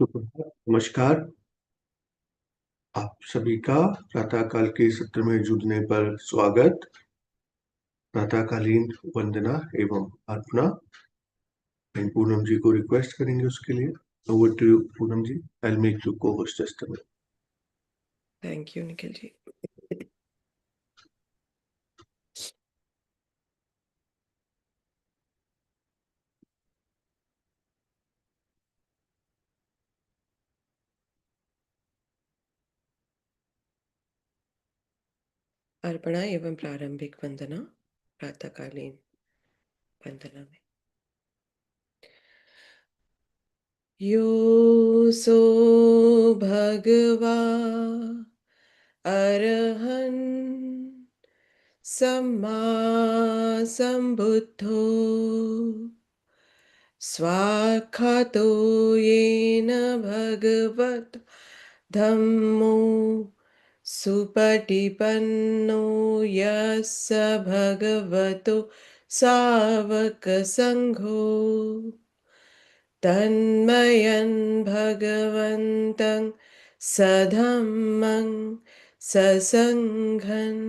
नमस्कार। आप सभी का प्रातःकाल के सत्र में जुड़ने पर स्वागत। प्रातःकालीन वंदना एवं अर्पणा एंड पूनम जी को रिक्वेस्ट करेंगे उसके लिए। Over to you Poonam ji. I will make you cohost this time. Thank you Nikhil ji. अर्पणा एवं प्रारंभिक वंदना प्रातःकालीन वंदना में योऽसो भगवा अरहन् सम्मा सम्बुद्धो स्वाक्षातो येन भगवत् धम्मो सुपटिपन्नो यस्य भगवतो सावकसङ्घो तन्मयन् भगवन्तं सधम्मं ससङ्घन्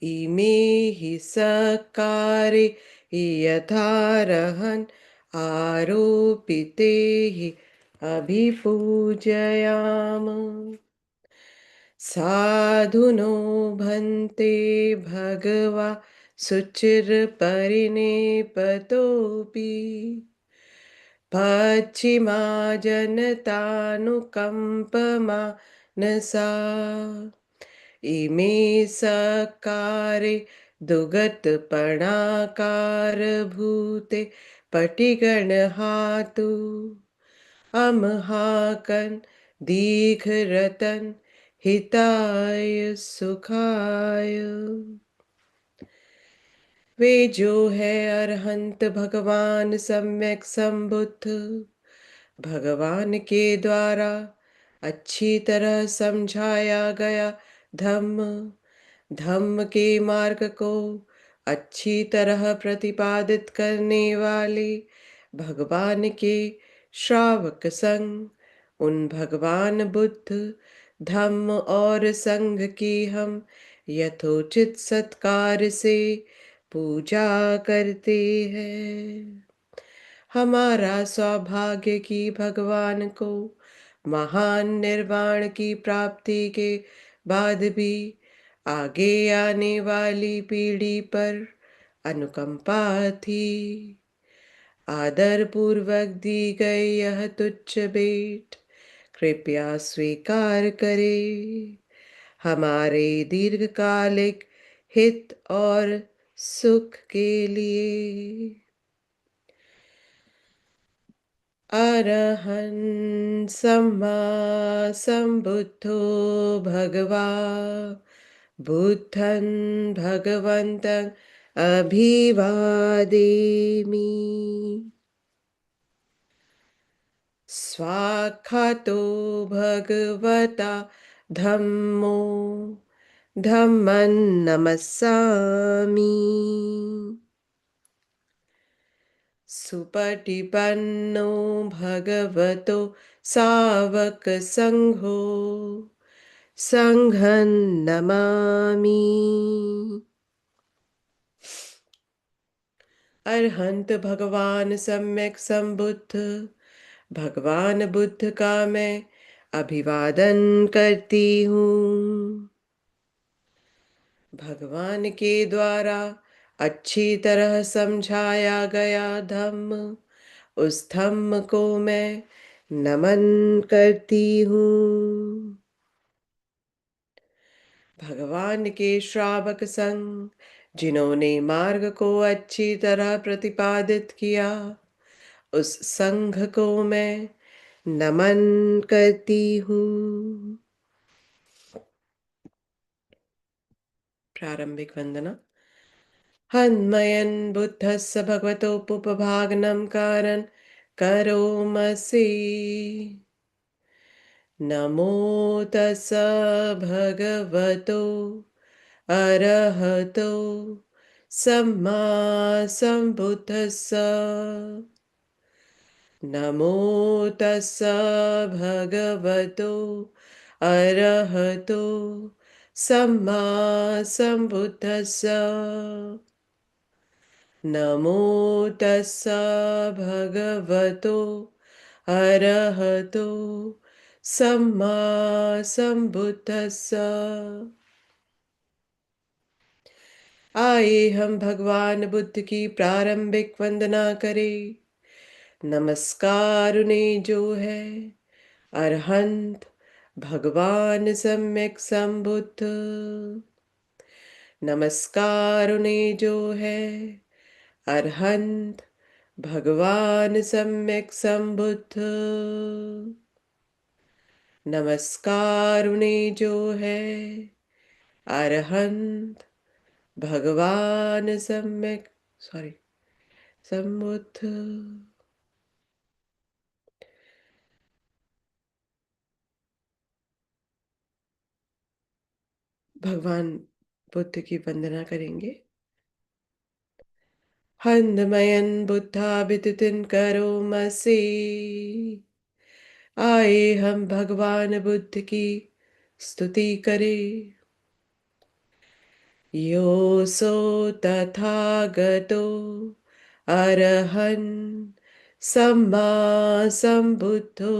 इमे हि सकारे यथारहन् आरोपिते हि अभिपूजयाम साधुनो भन्ते भगवा शुचिर्परिणेपतोऽपि पश्चिमा जनतानुकम्पमानसा इमे सकारे दुगतपणाकारभूते पटिगणहातु अमहाकन् दीघरतन हिताय सुखाय वे जो है अरहंत भगवान सम्यक संबुद्ध भगवान के द्वारा अच्छी तरह समझाया गया धम्म धम्म के मार्ग को अच्छी तरह प्रतिपादित करने वाले भगवान के श्रावक संग उन भगवान बुद्ध धम्म और संघ की हम यथोचित सत्कार से पूजा करते हैं। हमारा सौभाग्य कि भगवान को महान निर्वाण की प्राप्ति के बाद भी आगे आने वाली पीढ़ी पर अनुकंपा थी। आदर पूर्वक दी गई यह तुच्छ भेंट कृपया स्वीकार करें। हमारे दीर्घकालिक हित और सुख के लिए। अरहन् सम्मा सम्बुद्धो भगवा बुद्धं भगवन्तं अभिवादेमि स्वाक्षातो भगवता धम्मो धम्मं नमस्सामि सुपटिपन्नो भगवतो सावक संघो संघं नमामि। अरहंत भगवान सम्यक संबुद्ध भगवान बुद्ध का मैं अभिवादन करती हूँ। भगवान के द्वारा अच्छी तरह समझाया गया धम्म उस धम्म को मैं नमन करती हूँ। भगवान के श्रावक संग जिन्होंने मार्ग को अच्छी तरह प्रतिपादित किया उस संघ को मैं नमन करती हूँ। प्रारंभिक वंदना। हन्मयन् बुद्धस्य भगवतोपभागनं कारन् करोमसि नमो तस्स भगवतो अरहतो सम्मा सम्बुद्धस्स नमो तस्स भगवतो अरहतो सम्मा सम्बुद्धस्स। नमो तस्स भगवतो अरहतो सम्मा सम्बुद्धस्स। आइए हम भगवान बुद्ध की प्रारंभिक वंदना करें। नमस्कार उन्हें जो है अरहंत भगवान सम्यक संबुद्ध। नमस्कार उन्हें जो है अरहंत भगवान सम्यक संबुद्ध। नमस्कार उन्हें जो है अरहंत भगवान सम्यक संबुद्ध। भगवान बुद्ध की वंदना करेंगे। हंदमयन बुद्धाभितुतिन करो मसे। आए हम भगवान बुद्ध की स्तुति करें। योऽसो तथागतो अरहन् सम्मा सम्बुद्धो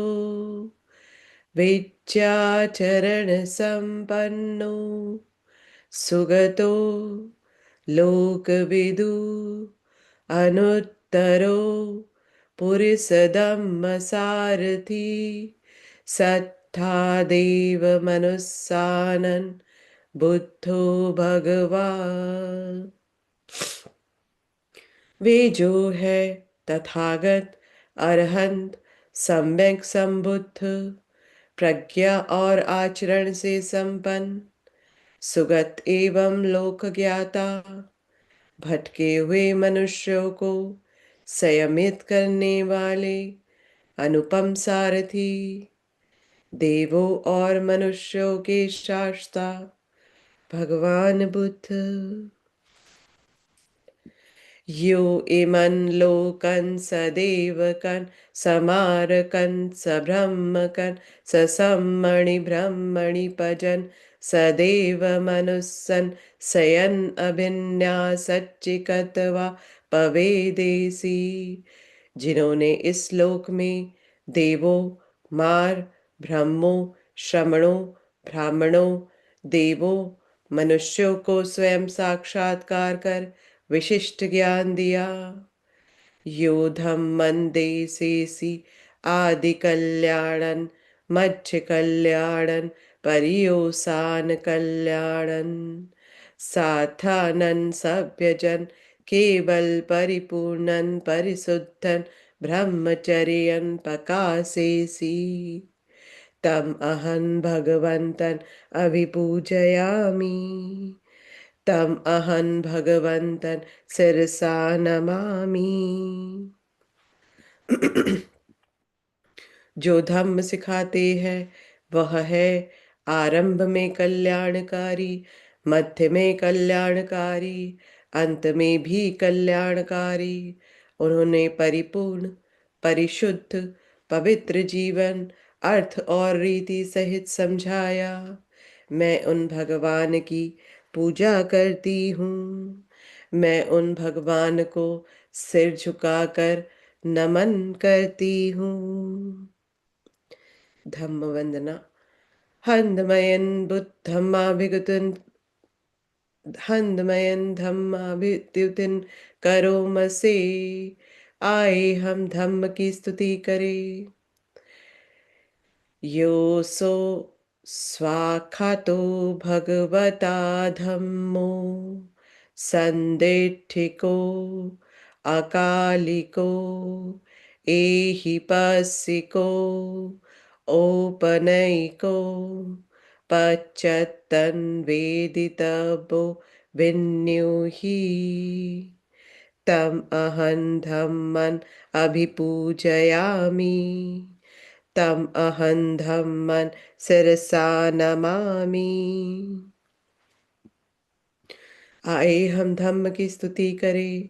विद्याचरण संपन्नो सुगतो लोकविदु अनुत्तरो पुरिसदम्मसारथि सत्ता देव मनुस्सानन् बुद्धो भगवान्। वे जो है तथागत अरहंत सम्यक संबुद्ध प्रज्ञा और आचरण से संपन्न सुगत एवं लोक ज्ञाता भटके हुए मनुष्यों को संयमित करने वाले अनुपम सारथी देवों और मनुष्यों के शास्ता भगवान बुद्ध। यो इमन लोकन सदेवकन समारकन सब्रह्मकन ससम्मणि ब्रह्मणि भजन सदेव मनुस्सन सयन अभिन्यासच्चिकतवा पवेदेसी। जिन्होंने इस लोक में देवों मार ब्रह्मों श्रमणों ब्राह्मणों देवों मनुष्यों को स्वयं साक्षात्कार कर विशिष्ट ज्ञान दिया। यो धम्मं देसेसि आदि कल्याणन मध्य कल्याणन परियोसान कल्याणन साथानन सभ्यजन केवल परिपूर्णन परिशुद्धन ब्रह्मचर्यन पकासेसि। तम अहं भगवन्तन अभिपूजयामि। तम अहं भगवन्तन शिरसा नमामि। जो धम्म सिखाते हैं वह है आरंभ में कल्याणकारी मध्य में कल्याणकारी अंत में भी कल्याणकारी। उन्होंने परिपूर्ण परिशुद्ध पवित्र जीवन अर्थ और रीति सहित समझाया। मैं उन भगवान की पूजा करती हूँ। मैं उन भगवान को सिर झुकाकर नमन करती हूँ। धम्म वंदना। हंदमयन बुद्धमाभिगुतन हंदमयन धम्माभिद्युतिन करो मसे। आए हम धम्म की स्तुति करें। योऽसो स्वाखातो भगवता धम्मो सन्दिठिको अकालिको एहिपस्सिको औपनयिको पश्चात्तन्वेदितव्यो विन्यूहि। तम अहं धम्मं अभिपूजयामि। तम अहं धम्मं शिरसा नमामि। आए हम धम्म की स्तुति करें।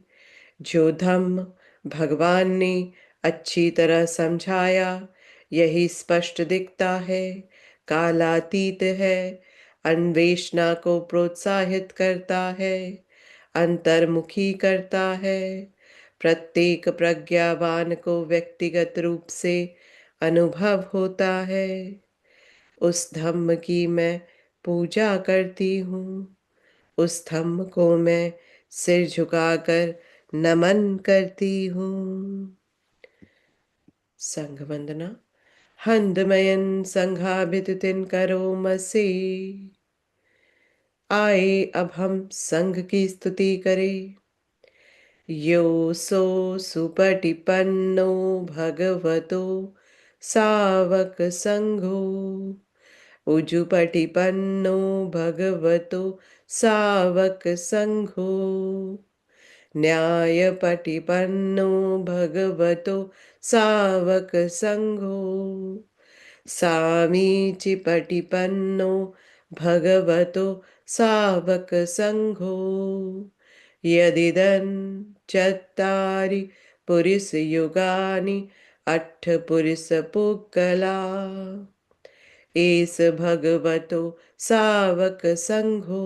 जो धम्म भगवान ने अच्छी तरह समझाया, यही स्पष्ट दिखता है। कालातीत है, अन्वेषणा को प्रोत्साहित करता है, अंतर्मुखी करता है। प्रत्येक प्रज्ञावान को व्यक्तिगत रूप से अनुभव होता है। उस धम्म की मैं पूजा करती हूँ, उस धम्म को मैं सिर झुकाकर नमन करती हूँ। संघ वंदना। हंदमयन संघाभितुतिन करो मसे। आए अब हम संघ की स्तुति करें। यो सो सुपटिपन्नो भगवतो सावक संघो। उजुपटिपन्नो भगवतो सावक संघो। न्यायपटिपन्नो भगवतो सावक संघो। सामीचिपटिपन्नो भगवतो सावक संघो। यदिदं चत्तारि पुरिसयुगानि अट्ठपुरिसपुग्गला। एष भगवतो सावक संघो।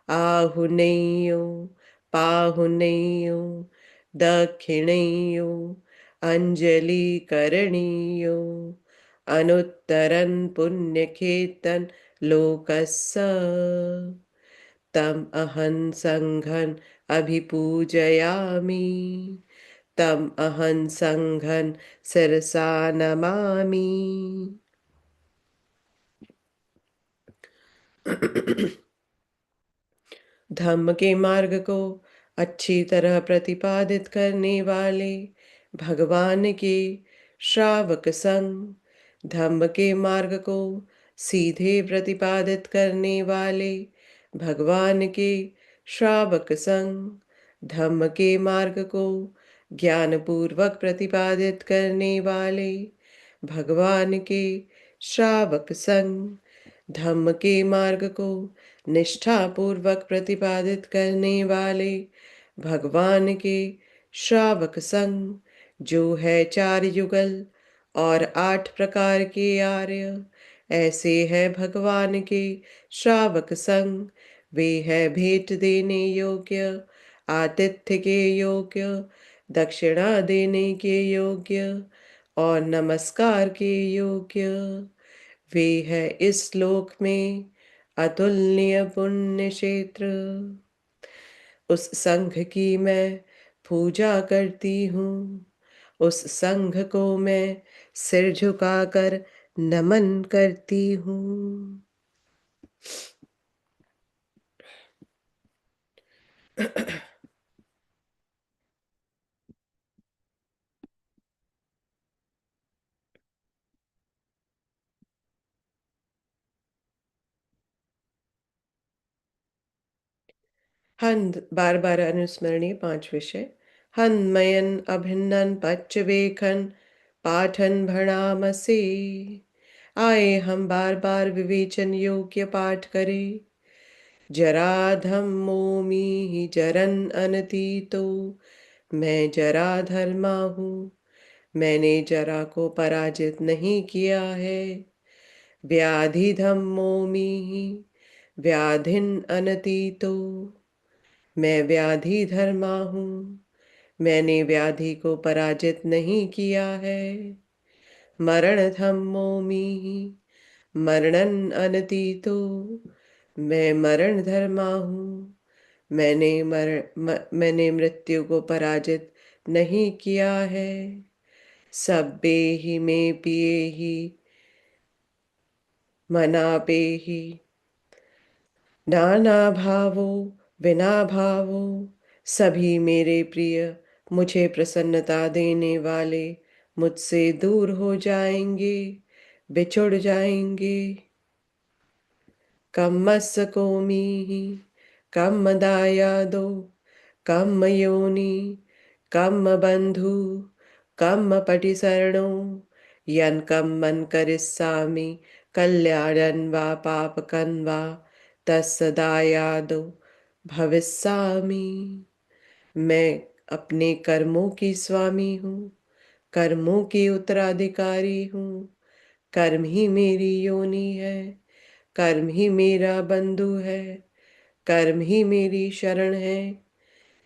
आहुनेयो पाहुनेयो दक्षिणेयो अंजलि करणीयो। अनुत्तरं पुण्यखेतन लोकस्य। तम अहं संघं अभिपूजयामि। तम अहं संघं शिरसा नमामि। धम्म के मार्ग को अच्छी तरह प्रतिपादित करने वाले भगवान के श्रावक संग। धम्म के मार्ग को सीधे प्रतिपादित करने वाले भगवान के श्रावक संग। धम्म के मार्ग को ज्ञान पूर्वक प्रतिपादित करने वाले भगवान के श्रावक संग। धम्म के मार्ग को निष्ठा पूर्वक प्रतिपादित करने वाले भगवान के श्रावक संग। जो है 4 युगल और 8 प्रकार के आर्य, ऐसे है भगवान के श्रावक संग। वे है भेंट देने योग्य, आतिथ्य के योग्य, दक्षिणा देने के योग्य और नमस्कार के योग्य। वे है इस लोक में अतुलनीय पुण्य क्षेत्र। उस संघ की मैं पूजा करती हूँ, उस संघ को मैं सिर झुकाकर नमन करती हूँ। हंद बार बार अनुस्मरणीय 5 विषय। हन्मयन अभिन्नन पच्चवेखन पाठन भणामसे। आए हम बार बार विवेचन योग्य पाठ करें। जरा धम्मोमि ही जरन अनतीतो। मैं जरा धर्मा हूँ, मैंने जरा को पराजित नहीं किया है। व्याधि धम्मोमि ही व्याधिन अनतीतो। मैं व्याधि धर्मा हूँ, मैंने व्याधि को पराजित नहीं किया है। मरण धम्मोमि ही मरणन अनतीतो। मैं मरण धर्मा हूँ, मैंने मृत्यु को पराजित नहीं किया है। सब्बे ही में पिए ही मनापे ही। नाना भावो बिना भावो। सभी मेरे प्रिय, मुझे प्रसन्नता देने वाले मुझसे दूर हो जाएंगे, बिछुड़ जाएंगे। कम्मस्य कोमि कम्म दायादो कम्म योनि कम्म बंधु कम्म पटिसरणो। यन कम्मन करिष्यामि कल्याणं वा पापकं वा तस्य दायादो भविष्यामि। मैं अपने कर्मों की स्वामी हूँ, कर्मों की उत्तराधिकारी हूँ, कर्म ही मेरी योनि है, कर्म ही मेरा बंधु है, कर्म ही मेरी शरण है।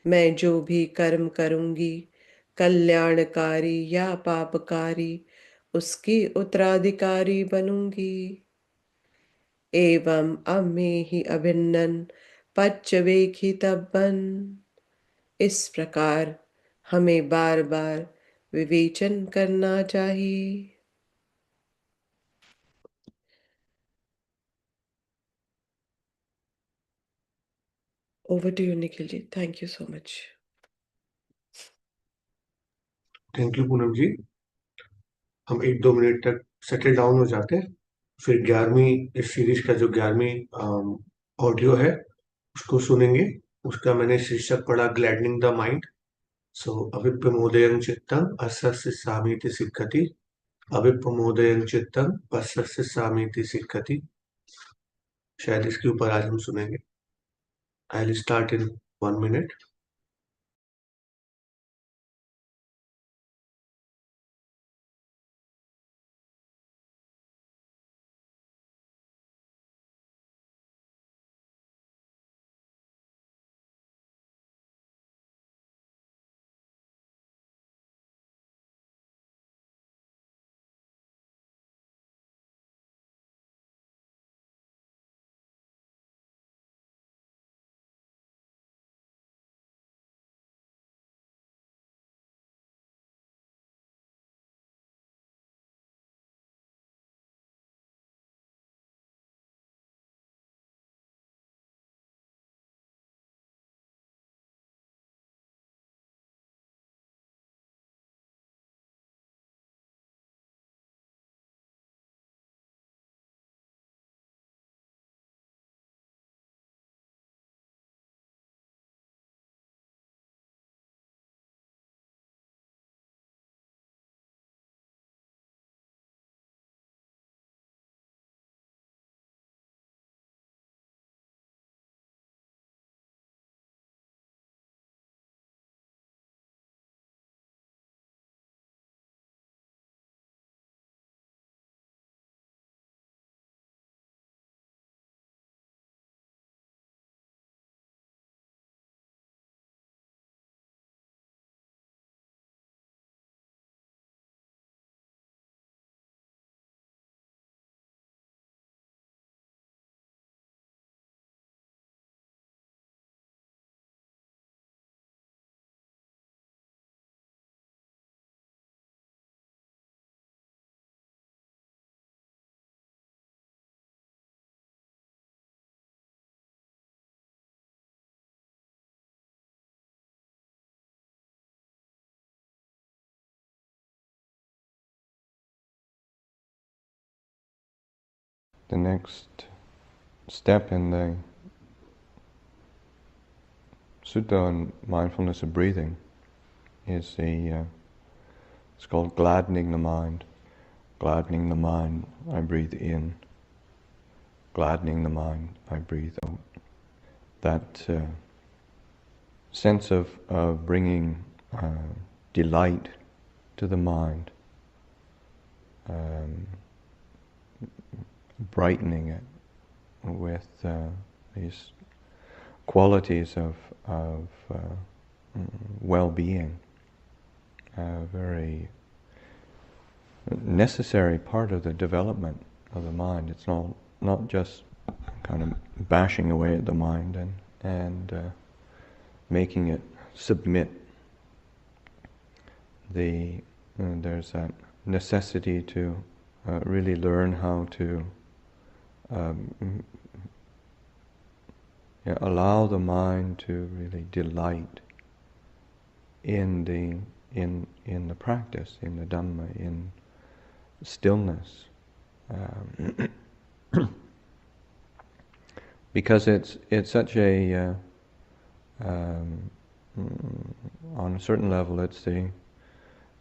मैं जो भी कर्म करूँगी, कल्याणकारी या पापकारी, उसकी उत्तराधिकारी बनूंगी। एवं अब में ही अभिन्नन पच्चवेखी तब्बन। इस प्रकार हमें बार बार विवेचन करना चाहिए। Over to you Nikhil ji, thank you so much. Thank you Poonam ji. हम 1-2 मिनट तक सेटल डाउन हो जाते हैं, फिर 11वीं इस सीरीज का जो 11वीं ऑडियो है उसको सुनेंगे। उसका मैंने शीर्षक पढ़ा ग्लैडनिंग द माइंड। सो अविप्रमोदयं चित्तम असस्य सामीति सिक्खति, अविप्रमोदयं चित्तम असस्य सामीति सिक्खति। शायद इसके ऊपर आज हम सुनेंगे। I will start in 1 minute. The next step in the sutta on mindfulness of breathing is it's called gladdening the mind. Gladdening the mind, I breathe in. Gladdening the mind, I breathe out. That sense of bringing delight to the mind, brightening it with these qualities of well-being, a very necessary part of the development of the mind. It's not just kind of bashing away at the mind and making it submit. There's that necessity to really learn how to allow the mind to really delight in the practice, in the Dhamma, in stillness, because it's such a on a certain level it's the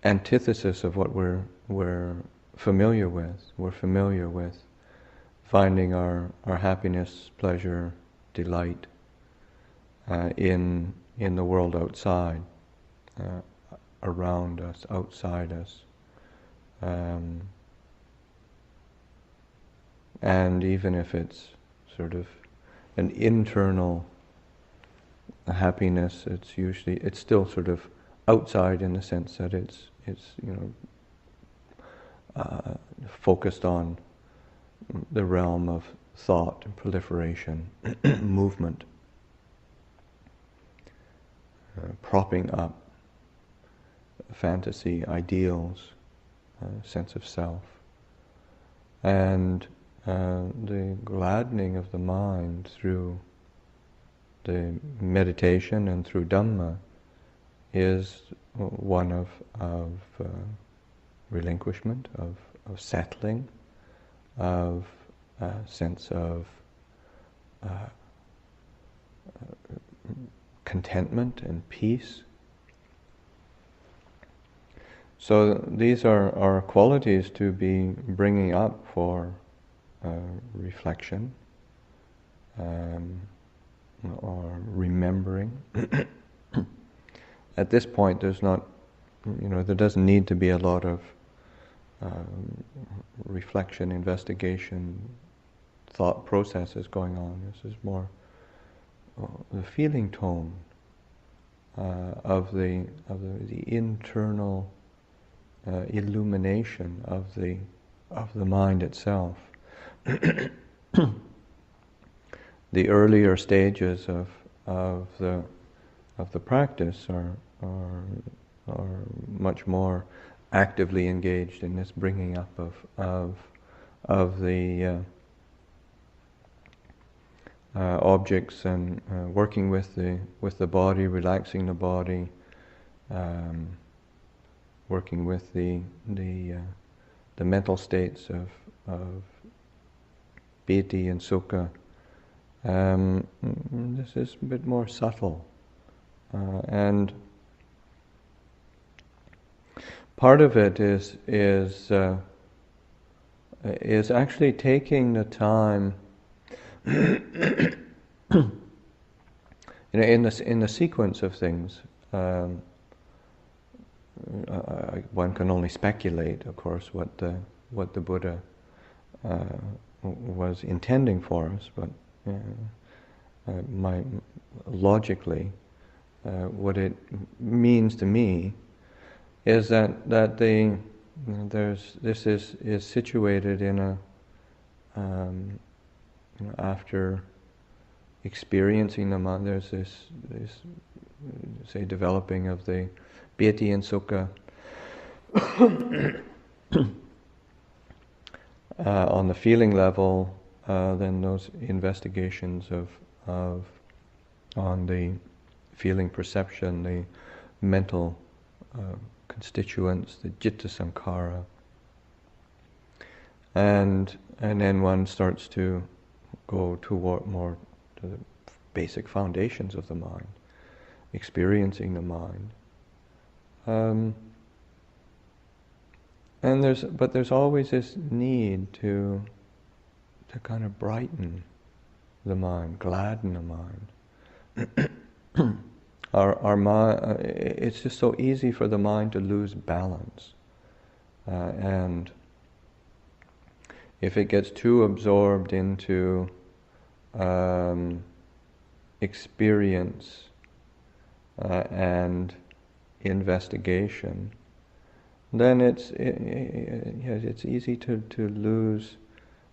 antithesis of what we're familiar with. We're familiar with finding our happiness, pleasure, delight in the world outside. around us, outside us. And even if it's sort of an internal happiness, it's still sort of outside in the sense that it's focused on the realm of thought and proliferation, movement, propping up fantasy, ideals, sense of self. And the gladdening of the mind through the meditation and through Dhamma is one of relinquishment, of settling, of a sense of contentment and peace. So these are qualities to be bringing up for reflection or remembering. At this point, there doesn't need to be a lot of reflection, investigation, thought processes going on. This is more the feeling tone of the internal illumination of the mind itself. The earlier stages of the practice are much more actively engaged in this bringing up of the objects and working with the body, relaxing the body, working with the mental states of piti and sukha. This is a bit more subtle, and part of it is actually taking the time. In the sequence of things, one can only speculate, of course, what the Buddha was intending for us, but logically, what it means to me is that this is situated in a after experiencing the mind, there's this say developing of the piti and sukha on the feeling level, then those investigations on the feeling perception, the mental constituents, the citta sankhara, and then one starts to go toward more to the basic foundations of the mind, experiencing the mind. And there's always this need to kind of brighten the mind, gladden the mind. Our mind, it's just so easy for the mind to lose balance, and if it gets too absorbed into experience and investigation, then it's easy to lose,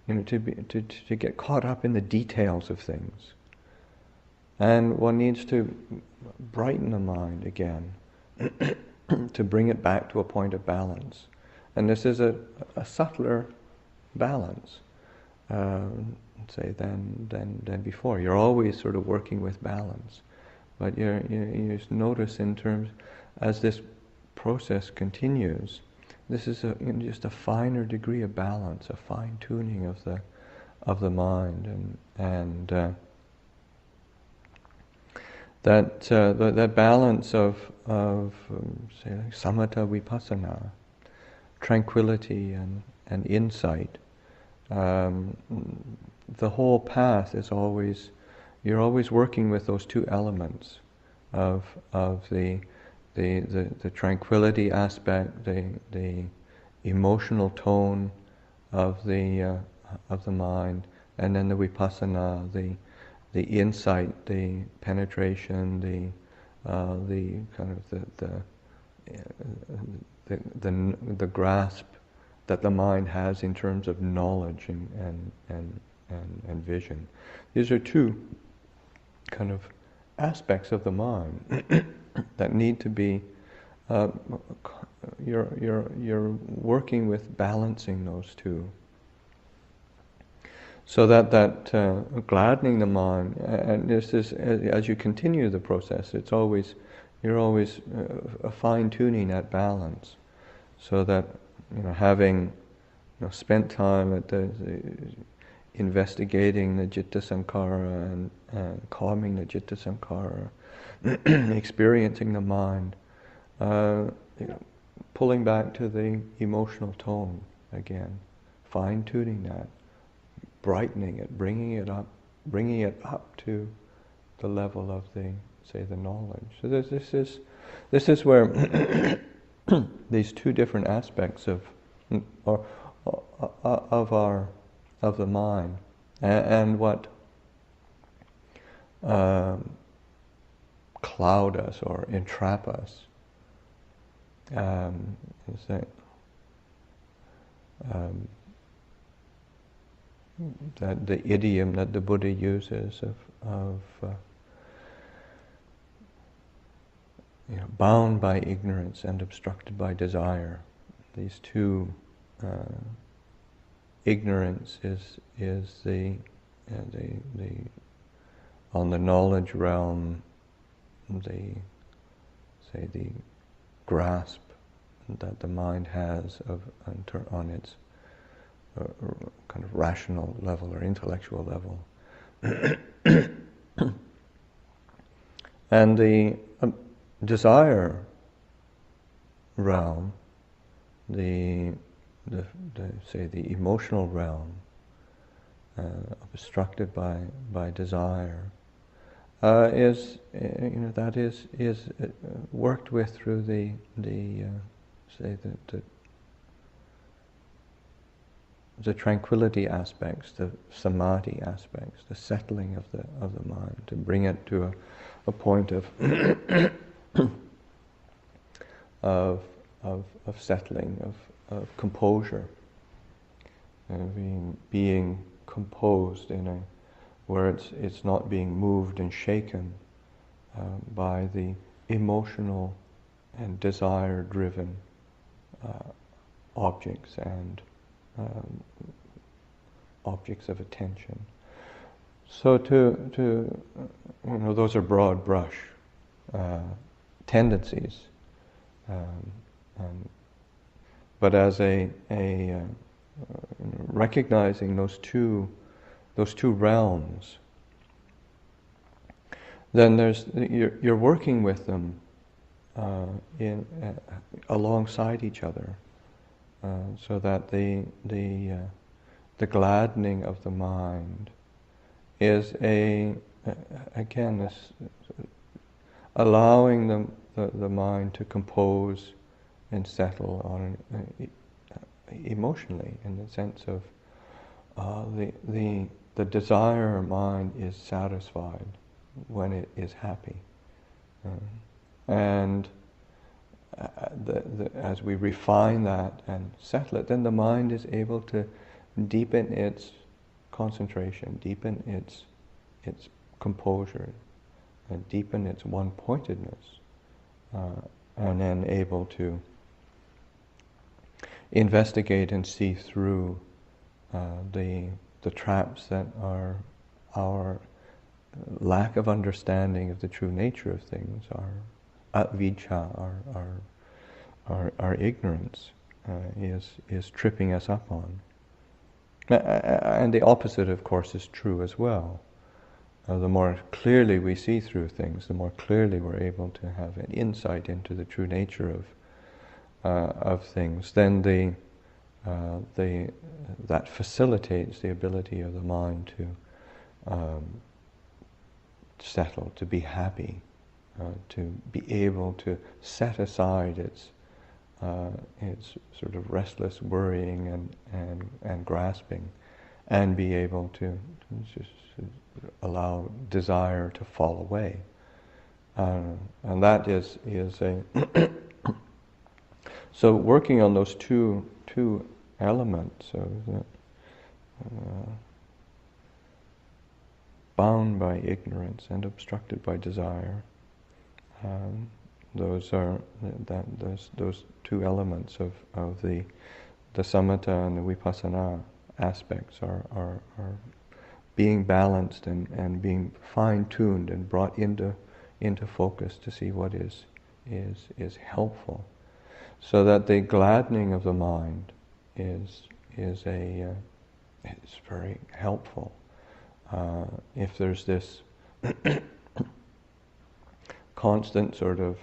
to get caught up in the details of things. And one needs to brighten the mind again, to bring it back to a point of balance. And this is a subtler balance, say, than before. You're always sort of working with balance, but you just notice in terms, as this process continues, this is just a finer degree of balance, a fine tuning of the mind, and that balance of say like samatha vipassana, tranquility and insight. The whole path is always, you're always working with those two elements of the the tranquility aspect, the emotional tone of the mind, and then the vipassana, the insight, the penetration, the kind of the grasp that the mind has in terms of knowledge and vision. These are two kind of aspects of the mind that need to be. You're working with balancing those two, so that gladdening the mind, and this is as you continue the process, you're always fine tuning that balance, so that having spent time at the investigating the citta sankhara and calming the citta sankhara, experiencing the mind, pulling back to the emotional tone again, fine tuning that, brightening it, bringing it up to the level of the knowledge. So this is where these two different aspects of the mind and what cloud us or entrap us is that the idiom that the Buddha uses of bound by ignorance and obstructed by desire. These two, ignorance is the on the knowledge realm, the grasp that the mind has on its kind of rational level or intellectual level, and the desire realm, the emotional realm, obstructed by desire, is worked with through the tranquility aspects, the samadhi aspects, the settling of the mind, to bring it to a point of of settling, of composure, being composed where it's not being moved and shaken by the emotional and desire-driven objects and objects of attention. So those are broad brush tendencies, but as recognizing those two realms, then you're working with them alongside each other, so that the gladdening of the mind is again this allowing the mind to compose and settle on emotionally, in the sense of the desire mind is satisfied when it is happy, and as we refine that and settle it, then the mind is able to deepen its concentration, deepen its composure, and deepen its one-pointedness, and then able to investigate and see through the traps that are our lack of understanding of the true nature of things, our avijja, our ignorance is tripping us up on. And the opposite, of course, is true as well. The more clearly we see through things, the more clearly we're able to have an insight into the true nature of things, then that facilitates the ability of the mind to settle, to be happy, to be able to set aside its sort of restless worrying and grasping, and be able to just allow desire to fall away. And that is a so working on those two elements of bound by ignorance and obstructed by desire. Those two elements of the samatha and the vipassana aspects are being balanced and being fine-tuned and brought into focus to see what is helpful, so that the gladdening of the mind is very helpful. If there's this constant sort of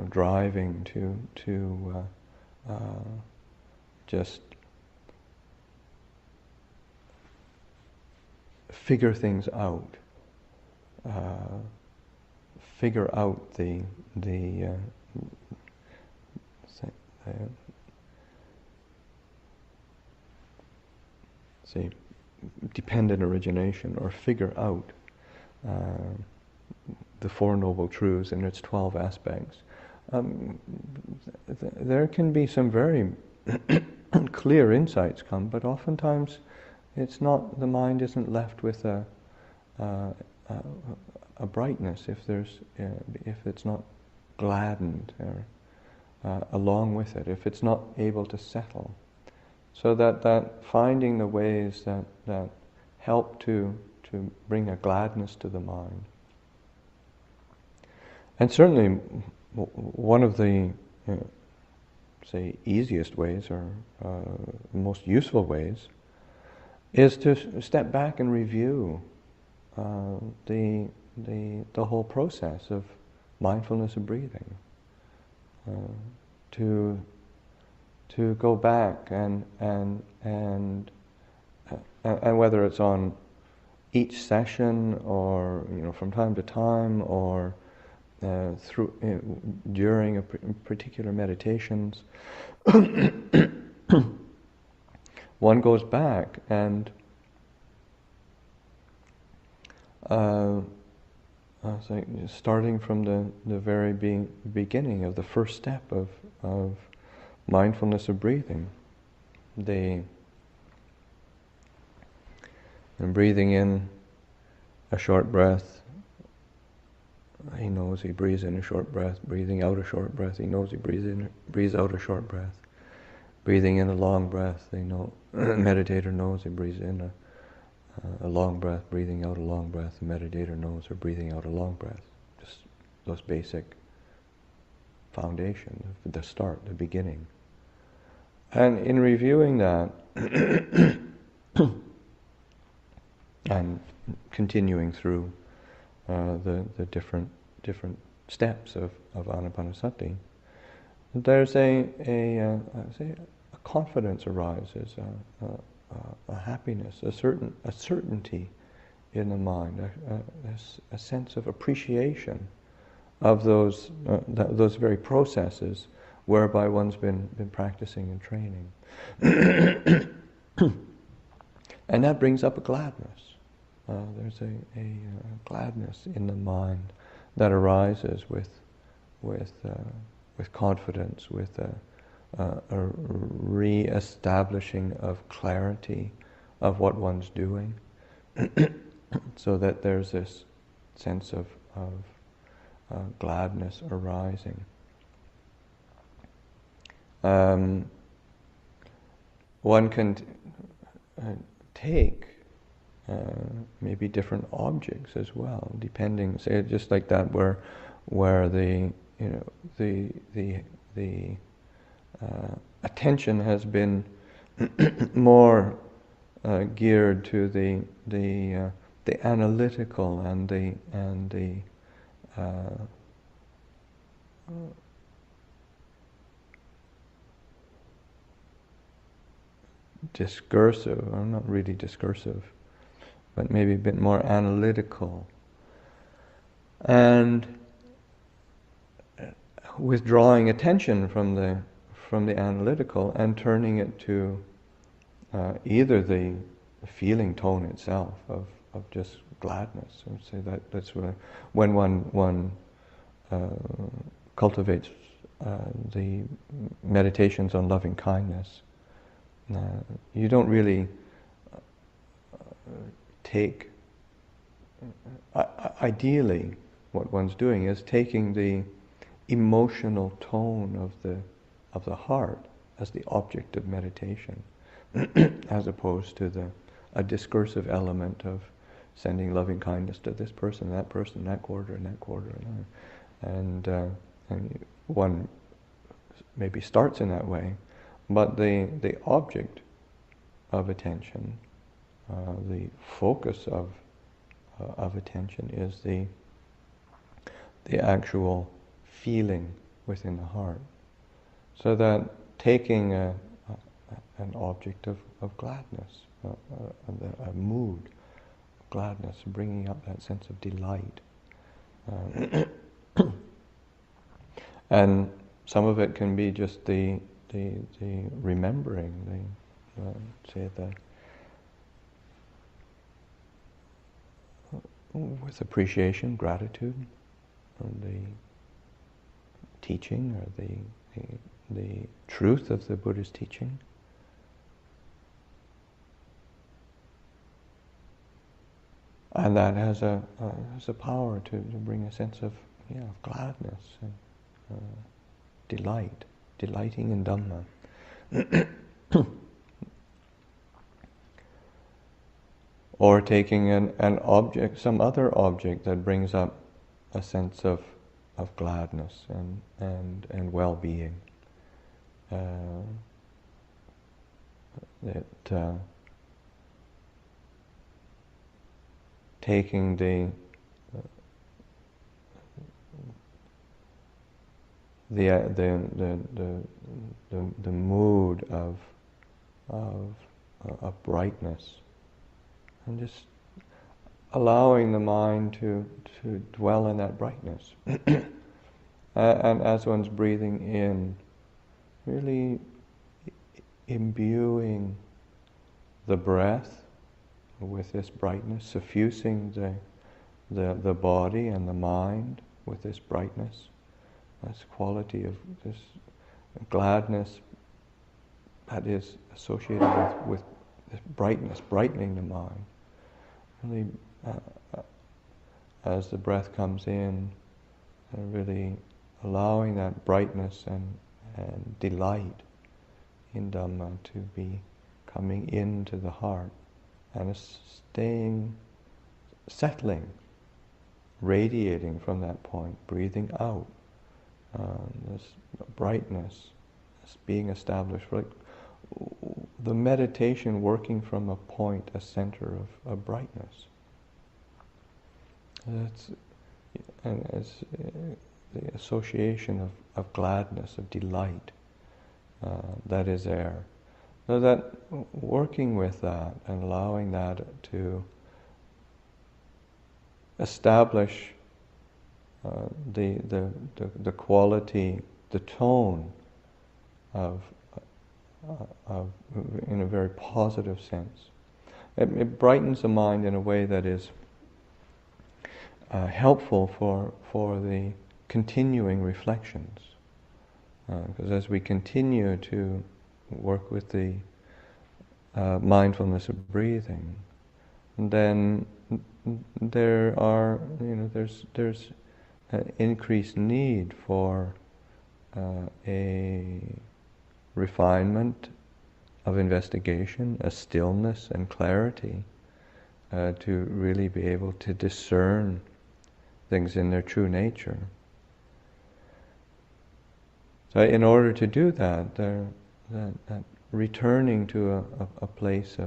driving to just figure things out, figure out the say dependent origination, or figure out the Four Noble Truths in its 12 aspects. There can be some very clear insights come, but oftentimes it's not. The mind isn't left with a brightness if it's not gladdened or along with it, if it's not able to settle. So that finding the ways that help to bring a gladness to the mind. And certainly one of the say easiest ways, or most useful ways, is to step back and review the whole process of mindfulness of breathing. To go back and whether it's on each session, or from time to time, or during a particular meditations, one goes back and starting from the very beginning of the first step of mindfulness of breathing, and breathing in a short breath, he knows he breathes in a short breath. Breathing out a short breath, he knows he breathes out a short breath. Breathing in a long breath, meditator knows he breathes in a long breath. Breathing out a long breath, the meditator knows they're breathing out a long breath. Just those basic foundation, the start, the beginning. And in reviewing that and continuing through the different steps of Anapanasati, there's a confidence arises, a happiness, a certainty in the mind, a sense of appreciation of those very processes whereby one's been practicing and training. And that brings up a gladness. There's a gladness in the mind that arises with confidence, with a re-establishing of clarity of what one's doing, so that there's this sense of gladness arising. One can take maybe different objects as well, depending, say, just like that, where the attention has been more geared to the analytical and the discursive, or not really discursive, but maybe a bit more analytical And withdrawing attention from the analytical and turning it to either the feeling tone itself of just gladness. I would say that's when one cultivates the meditations on loving kindness. You don't really take. Ideally, what one's doing is taking the emotional tone of the heart as the object of meditation, as opposed to a discursive element of sending loving kindness to this person, that quarter, and that quarter, and one maybe starts in that way, but the object of attention, the focus of attention is the actual feeling within the heart. So that taking an object of gladness, a mood of gladness, bringing up that sense of delight. And some of it can be just the remembering, with appreciation, gratitude, or the teaching, or the truth of the Buddha's teaching. And that has a power to bring a sense of gladness and delighting in Dhamma. Or taking an object, some other object that brings up a sense of gladness and well-being. Taking the mood of brightness, and just allowing the mind to dwell in that brightness. And as one's breathing in, really imbuing the breath with this brightness, suffusing the body and the mind with this brightness, this quality of this gladness that is associated with this brightness, brightening the mind. Really, as the breath comes in, really allowing that brightness and delight in Dhamma to be coming into the heart and settling, radiating from that point, breathing out. This brightness is being established, like the meditation working from a point, a center of brightness. That's as the association of gladness, of delight that is there. So that working with that and allowing that to establish the quality, the tone of in a very positive sense. It brightens the mind in a way that is helpful for the continuing reflections. Because as we continue to work with the mindfulness of breathing, then there's increased need for a refinement of investigation, a stillness and clarity to really be able to discern things in their true nature. So in order to do that, that returning to a place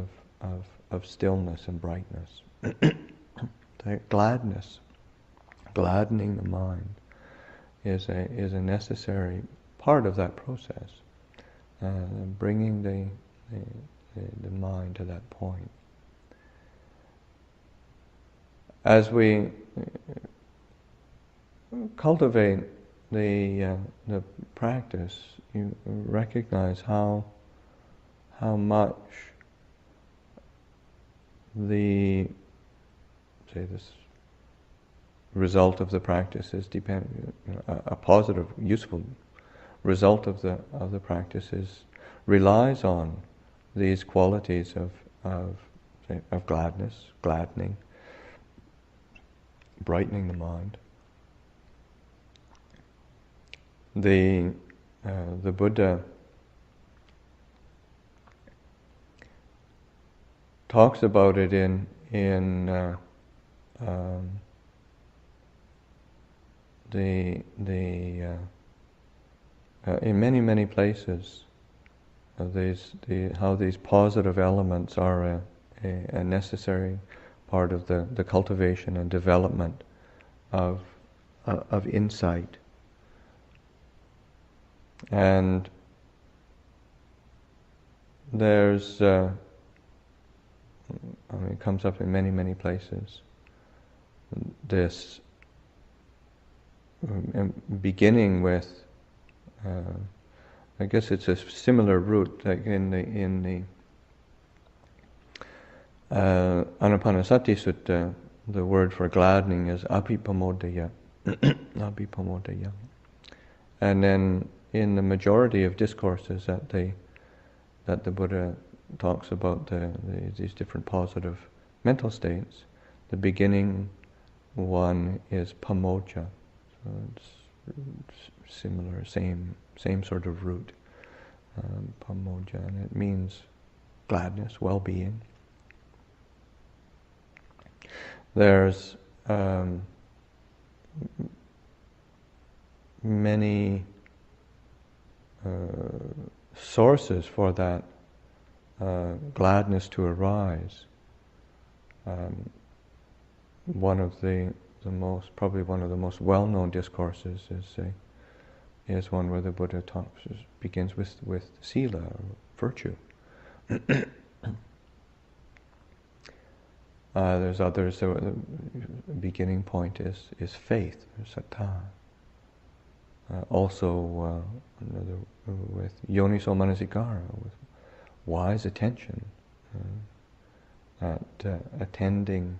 of stillness and brightness, that gladness, gladdening the mind, is a necessary part of that process, bringing the mind to that point. As we cultivate the practice, you recognize how much the this result of the practice is a positive, useful result of the practice relies on these qualities of gladness, gladdening, brightening the mind. The Buddha talks about it in many places. How these positive elements are a necessary part of the cultivation and development of insight. And there's, it comes up in many places, this beginning with, I guess it's a similar root, like in the Anapana Sutta, the word for gladdening is apipamodaya, apipamodaya. And then in the majority of discourses that the Buddha talks about these different positive mental states, the beginning one is pamoja. So it's similar, same sort of root, pamoja, and it means gladness, well-being. There's many sources for that gladness to arise. One of probably one of the most well-known discourses is one where the Buddha begins with sila, or virtue. There's others. The beginning point is faith, sati. Also, with yoniso manasikara, with wise attention, at attending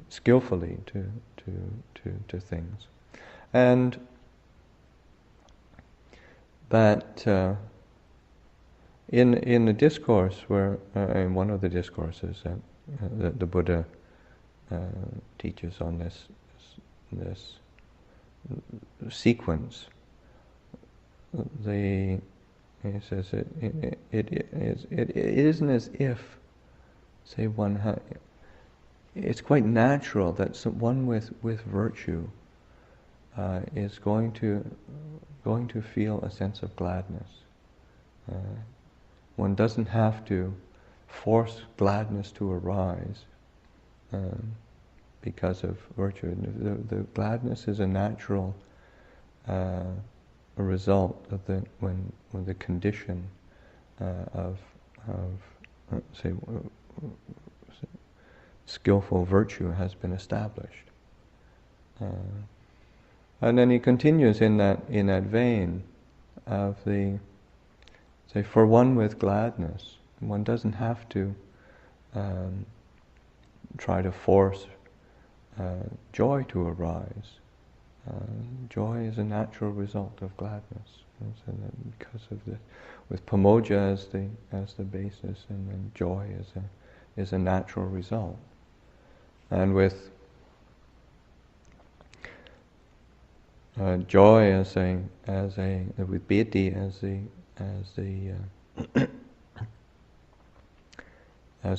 skillfully to things, and that in the discourse where in one of the discourses that the Buddha teaches on this sequence, he says it isn't as if, say, it's quite natural that one with virtue is going to feel a sense of gladness. One doesn't have to force gladness to arise because of virtue. The gladness is a natural a result of when the condition of say skillful virtue has been established. And then he continues in that vein of say, for one with gladness, one doesn't have to try to force joy to arise. Joy is a natural result of gladness. So that because of this, with pamoja as the basis, and then joy is a natural result. And with joy with piti as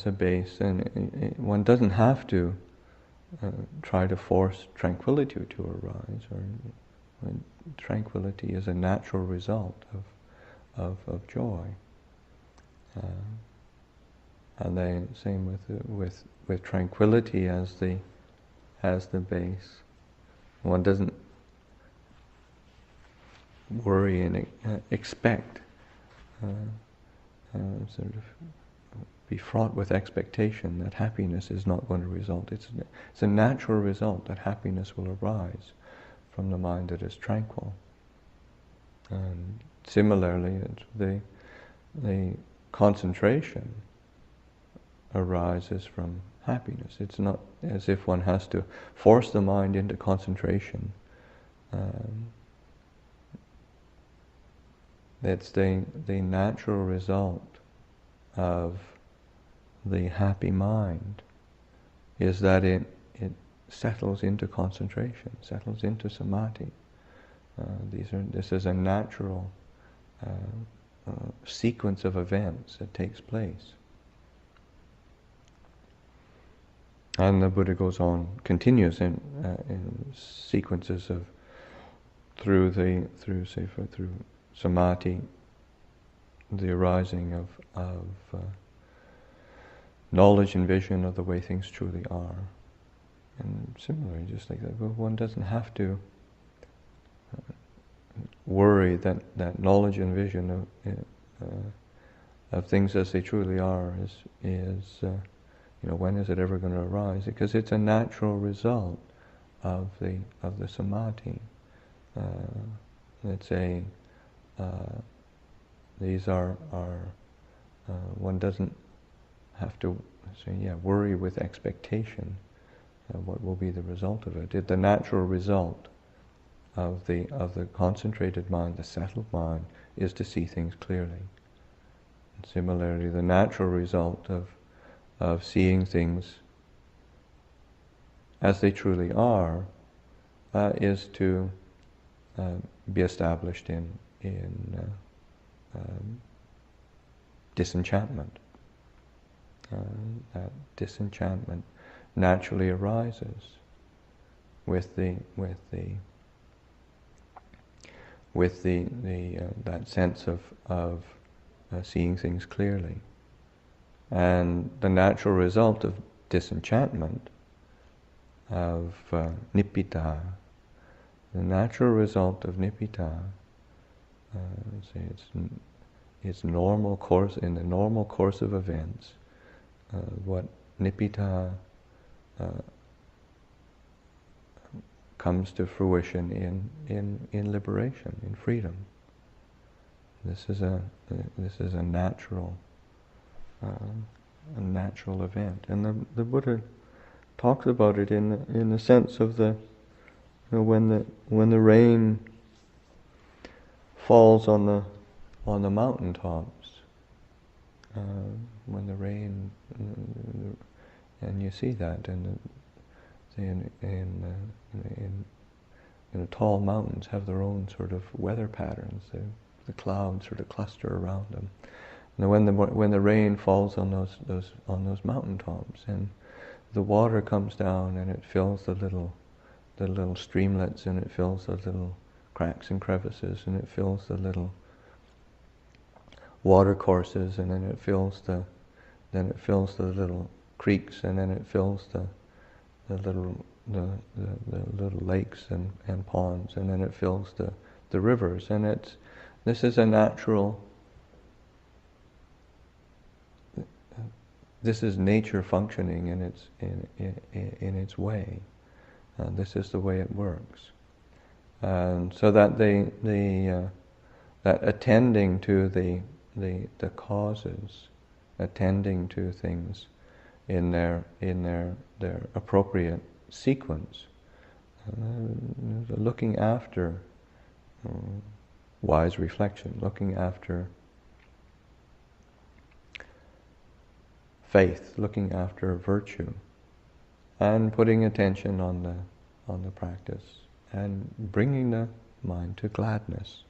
a base, and one doesn't have to try to force tranquility to arise, or when tranquility is a natural result of joy. And then same with tranquility as the base. One doesn't worry and expect sort of be fraught with expectation that happiness is not going to result. It's a natural result that happiness will arise from the mind that is tranquil. And similarly, the concentration arises from happiness. It's not as if one has to force the mind into concentration. It's the natural result of the happy mind is that it settles into concentration, settles into samadhi. This is a natural sequence of events that takes place. And the Buddha goes on, continues in sequences of through samadhi, the arising of knowledge and vision of the way things truly are. And similarly, just like that, one doesn't have to worry that knowledge and vision of things as they truly are is when is it ever going to arise? Because it's a natural result of the samadhi. Let's say these are one doesn't have to worry with expectation what will be the result of it. The natural result of the concentrated mind, the settled mind, is to see things clearly. And similarly, the natural result of seeing things as they truly are is to be established in disenchantment. That disenchantment naturally arises with that sense of seeing things clearly. And the natural result of disenchantment, of nibbida, the natural result of nibbida, it's normal course, in the normal course of events, what nibbida comes to fruition in liberation, in freedom. This is a natural event, and the Buddha talks about it in the sense of when the rain falls on the mountaintops, when the rain, and you see that in tall mountains have their own sort of weather patterns. The clouds sort of cluster around them. And when the rain falls on those mountaintops, and the water comes down and it fills the little streamlets, and it fills the little cracks and crevices, and it fills the little water courses, and then it fills the little creeks, and then it fills the little lakes and ponds, and then it fills the rivers, and this is a natural. This is nature functioning in its way. This is the way it works, and so that that attending to the causes, attending to things in their appropriate sequence, looking after wise reflection, looking after faith, looking after virtue, and putting attention on the practice, and bringing the mind to gladness,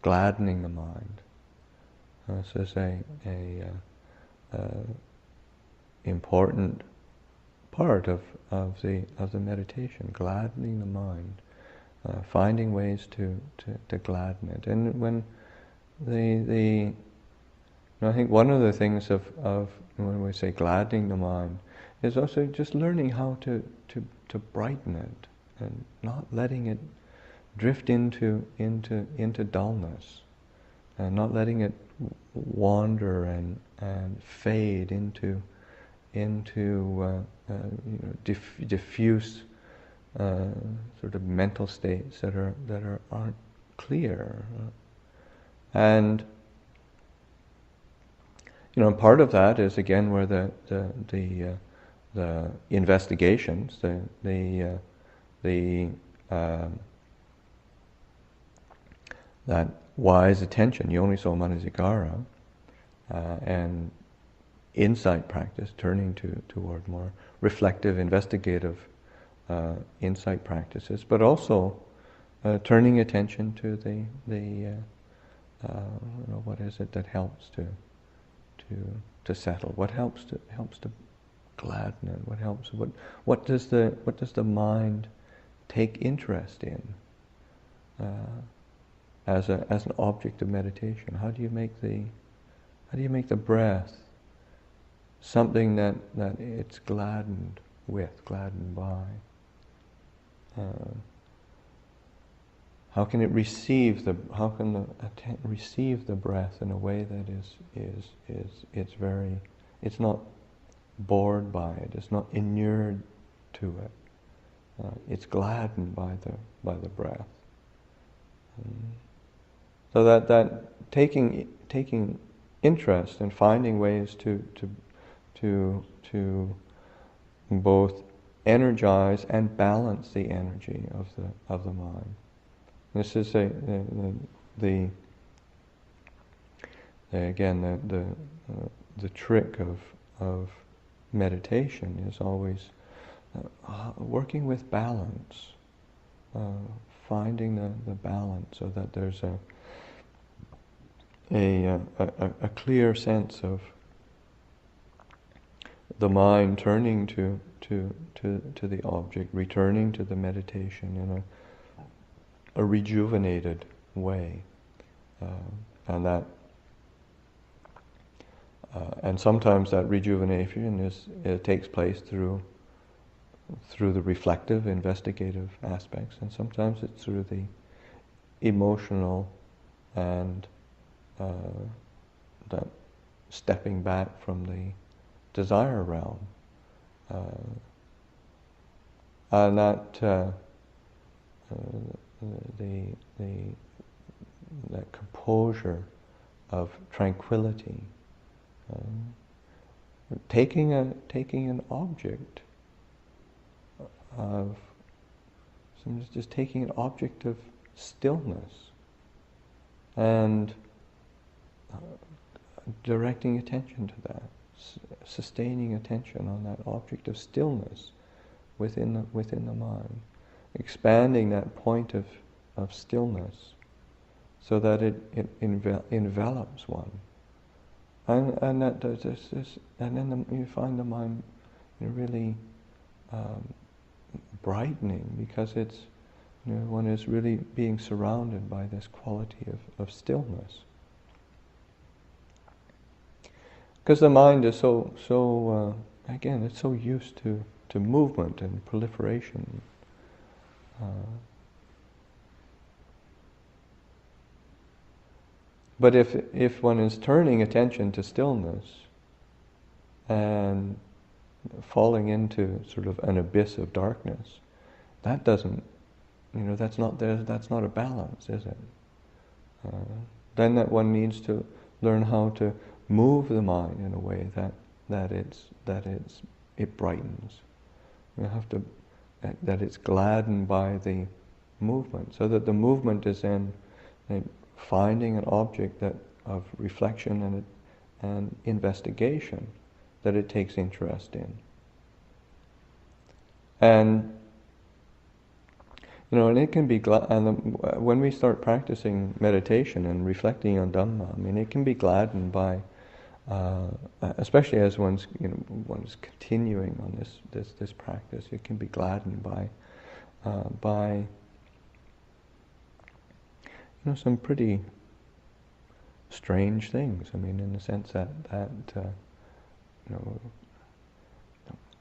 gladdening the mind. This is a important part of the meditation, gladdening the mind, finding ways to gladden it. And when I think one of the things of when we say gladdening the mind is also just learning how to brighten it and not letting it drift into dullness. and not letting it wander and fade into diffuse sort of mental states that aren't clear. And part of that is again where the investigations, that wise attention, yoniso manasikara, and insight practice, turning toward more reflective, investigative insight practices, but also turning attention to what is it that helps to settle, what helps to gladden it, what does the mind take interest in as an object of meditation? How do you make the breath something that it's gladdened by? How can it receive the breath in a way that it's not bored by it, it's not inured to it, it's gladdened by the breath. So that taking interest and finding ways to both energize and balance the energy of the mind. This is the trick of meditation is always working with balance, finding the balance so that there's a clear sense of the mind turning to the object, returning to the meditation in a rejuvenated way, and sometimes that rejuvenation takes place through the reflective, investigative aspects, and sometimes it's through the emotional and that stepping back from the desire realm, and that that composure of tranquility, taking an object of just taking an object of stillness and directing attention to that, sustaining attention on that object of stillness within the mind, expanding that point of stillness so that it envelops one, and that does this, and then you find the mind really brightening, because it's one is really being surrounded by this quality of stillness. Because the mind is so again, it's so used to movement and proliferation. But if one is turning attention to stillness and falling into sort of an abyss of darkness, that doesn't, that's not a balance, is it? Then that one needs to learn how to move the mind in a way that it brightens. You have to that it's gladdened by the movement, so that the movement is then finding an object of reflection and investigation that it takes interest in. And and it can be when we start practicing meditation and reflecting on Dhamma, it can be gladdened by, especially as one's continuing on this practice, it can be gladdened by some pretty strange things. In the sense that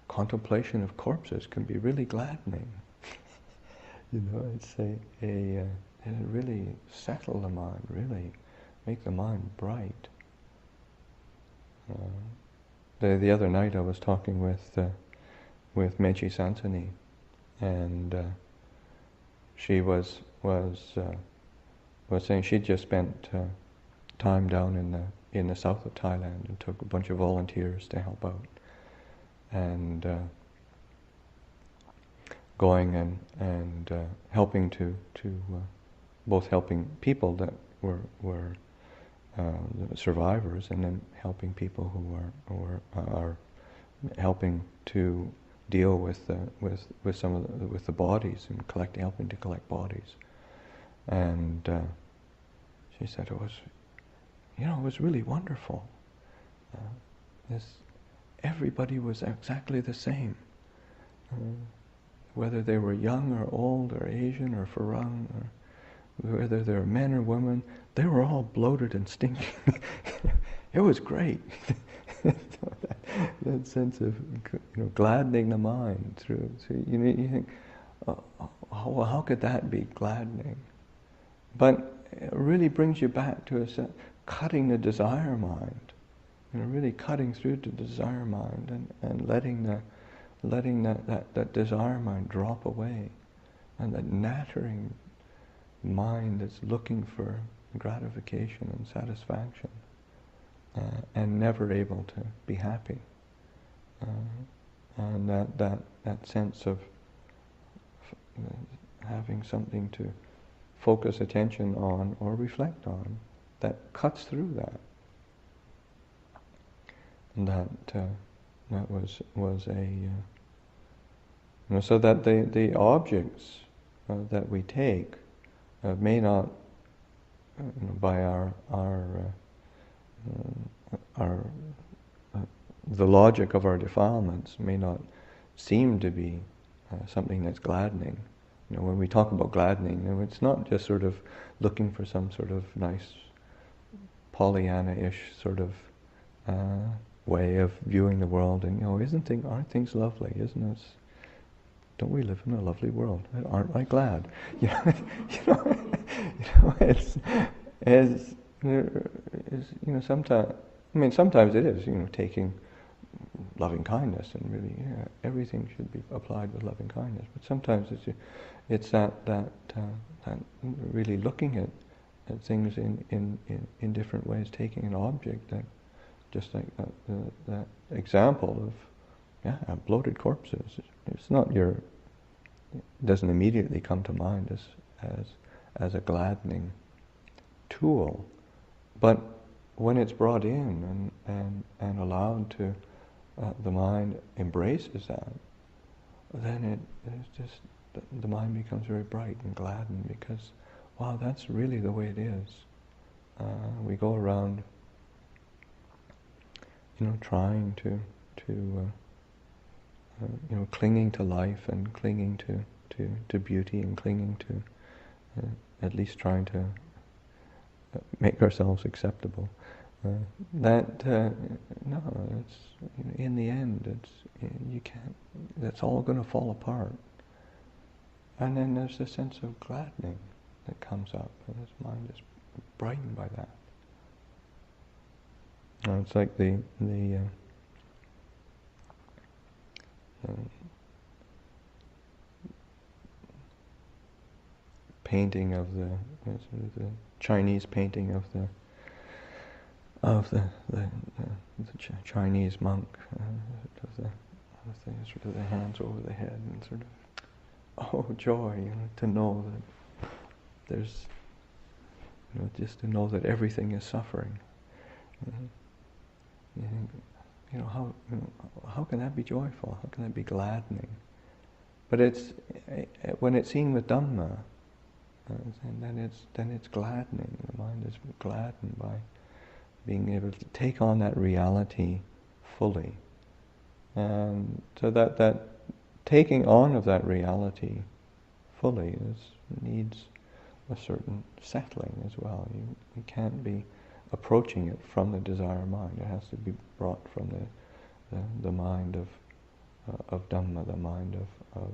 contemplation of corpses can be really gladdening. It's it really settle the mind, really make the mind bright. The other night I was talking with Mechi Sansani, and she was saying she'd just spent time down in the south of Thailand and took a bunch of volunteers to help out, and going and helping to both helping people that were the survivors, and then helping people who are helping to deal with some of the bodies and helping to collect bodies. And she said it was really wonderful. Everybody was exactly the same, whether they were young or old or Asian or Farang, or whether they were men or women, they were all bloated and stinking. It was great. that sense of gladdening the mind through. So you think, how could that be gladdening? But it really brings you back to cutting the desire mind, really cutting through to the desire mind and letting that desire mind drop away, and that nattering mind that's looking for gratification and satisfaction, and never able to be happy, and that sense of having something to focus attention on or reflect on that cuts through that. And that was a so that the objects that we take may not, by the logic of our defilements, may not seem to be something that's gladdening. When we talk about gladdening, it's not just sort of looking for some sort of nice Pollyanna-ish sort of way of viewing the world, and aren't things lovely? Isn't it? Don't we live in a lovely world? Aren't I glad? Sometimes it is, taking loving kindness, and really, everything should be applied with loving kindness. But sometimes it's that really looking at things in different ways, taking an object that, just like that example of bloated corpses. It's not it doesn't immediately come to mind as a gladdening tool, but when it's brought in and allowed to, the mind embraces that, then it's just, the mind becomes very bright and gladdened, because, wow, that's really the way it is. We go around, trying to clinging to life and clinging to beauty and clinging to at least trying to make ourselves acceptable. No, it's in the end, you can't. That's all going to fall apart. And then there's a sense of gladdening that comes up, and his mind is brightened by that. It's like the painting of the Chinese painting of the Chinese monk, sort of the hands over the head, and sort of joy, to know that there's, just to know that everything is suffering. You think, how can that be joyful? How can that be gladdening? But when it's seen with Dhamma, then it's gladdening. The mind is gladdened by being able to take on that reality fully. And so that taking on of that reality fully needs a certain settling as well. You can't be approaching it from the desire mind. It has to be brought from the mind of Dhamma, the mind of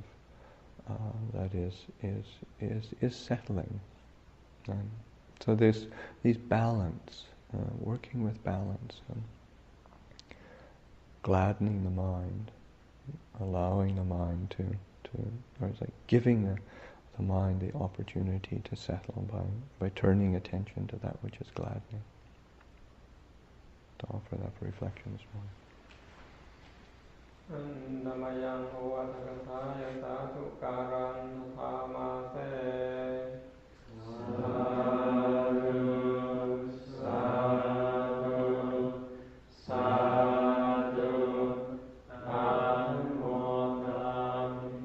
that is settling and So these balance, working with balance, gladdening the mind, allowing the mind or it's like giving the mind the opportunity to settle by turning attention to that which is gladdening. To offer that for reflection this morning. อันธรรมยังโอวัตกถายสาธุการังธามาเสสาธุสาธุสาธุอนุโมทนามิ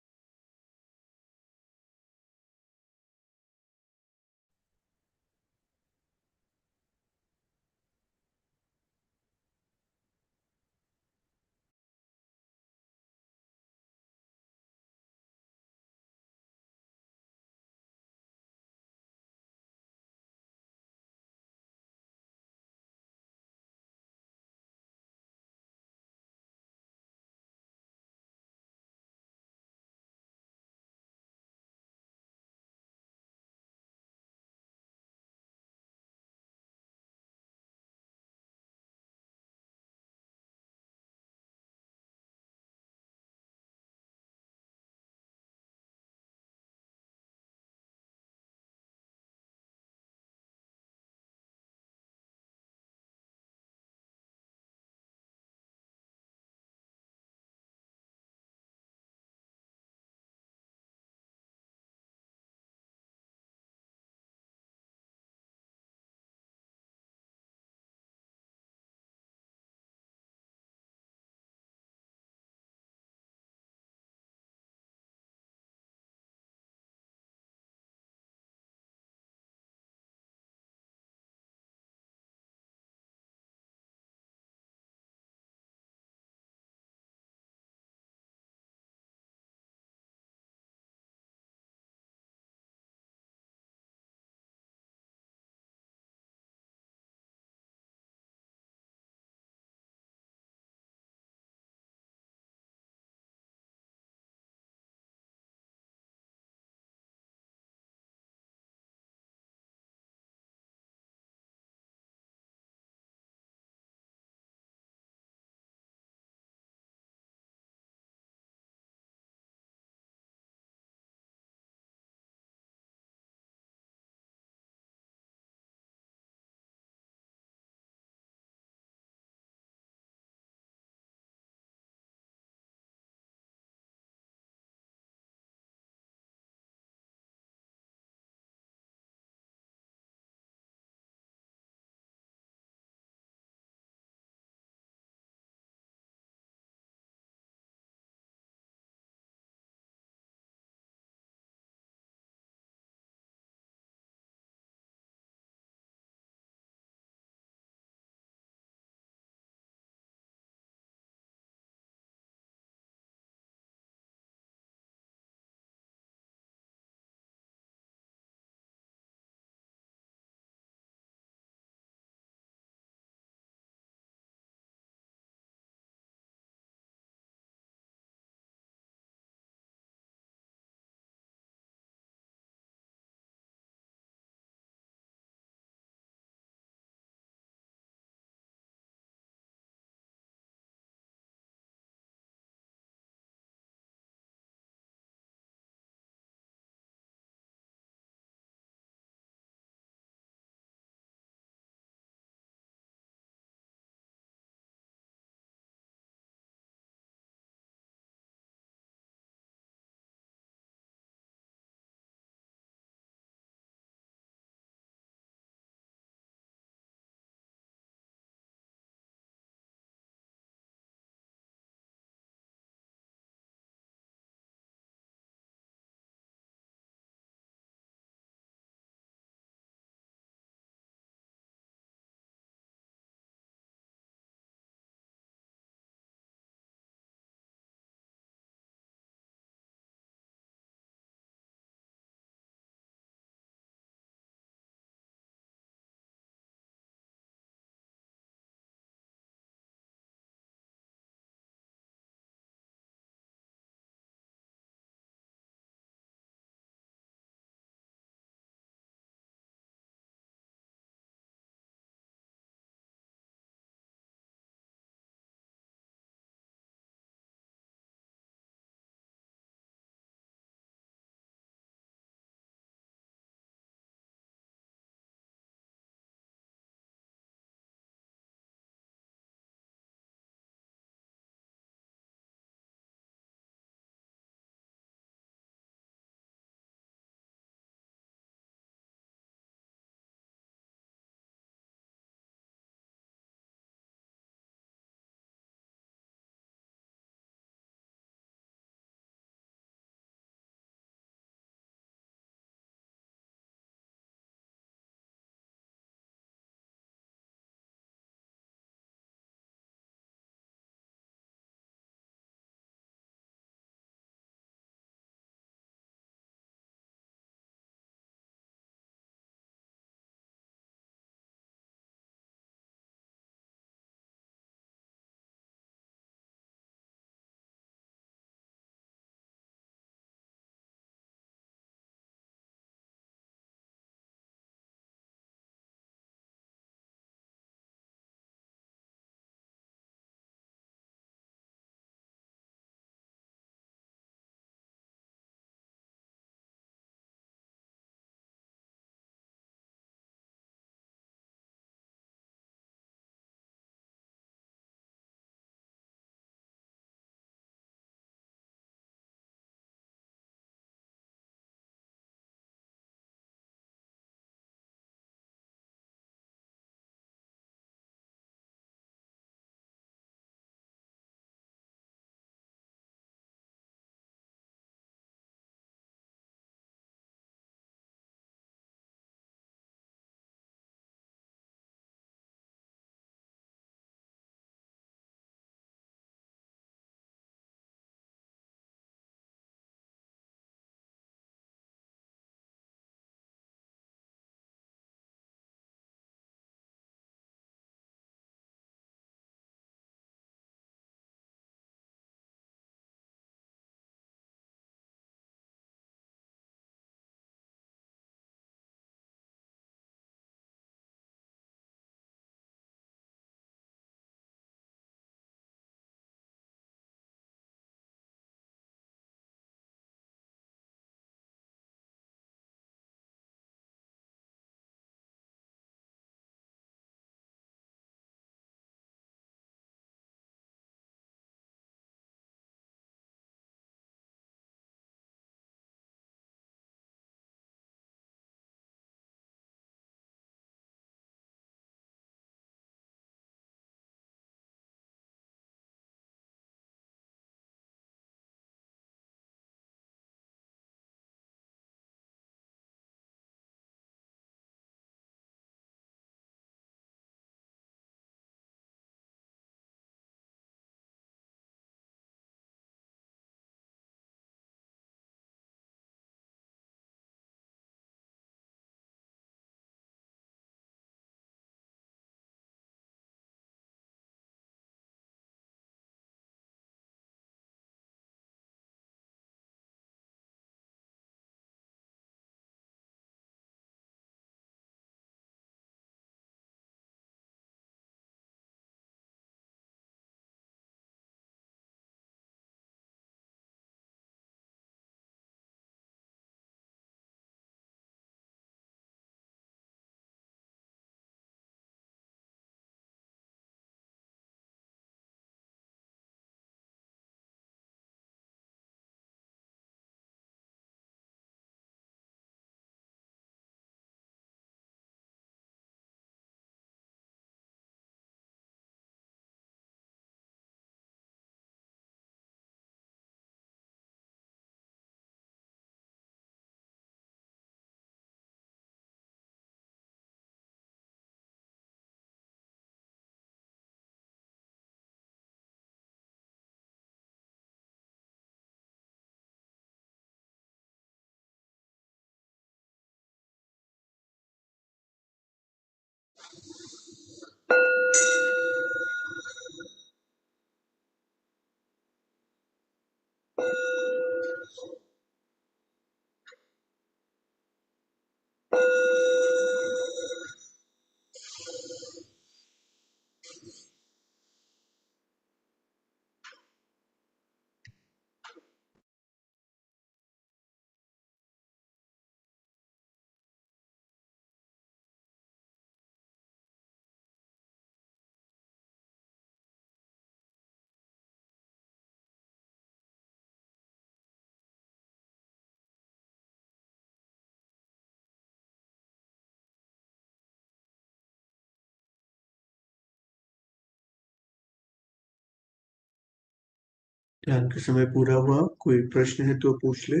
ध्यान का समय पूरा हुआ, कोई प्रश्न है तो पूछ ले।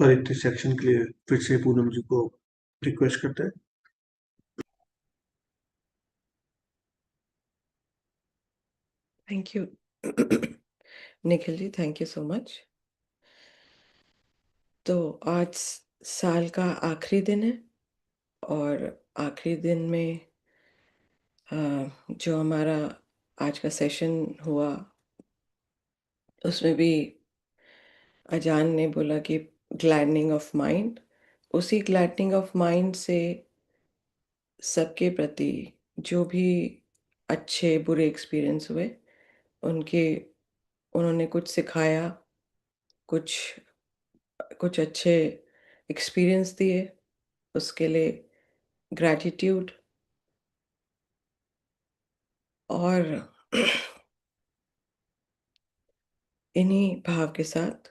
और इतने सेक्शन के लिए फिर से पूनम जी को रिक्वेस्ट करते हैं। Thank you Nikhil ji, thank you so much. तो आज साल का आखिरी दिन है और आखिरी दिन में जो हमारा आज का सेशन हुआ उसमें भी अजान ने बोला कि ग्लैडनिंग ऑफ माइंड, उसी ग्लैडनिंग ऑफ माइंड से सबके प्रति जो भी अच्छे बुरे एक्सपीरियंस हुए उनके उन्होंने कुछ सिखाया, कुछ कुछ अच्छे एक्सपीरियंस दिए, उसके लिए ग्रैटिट्यूड। और इन्हीं भाव के साथ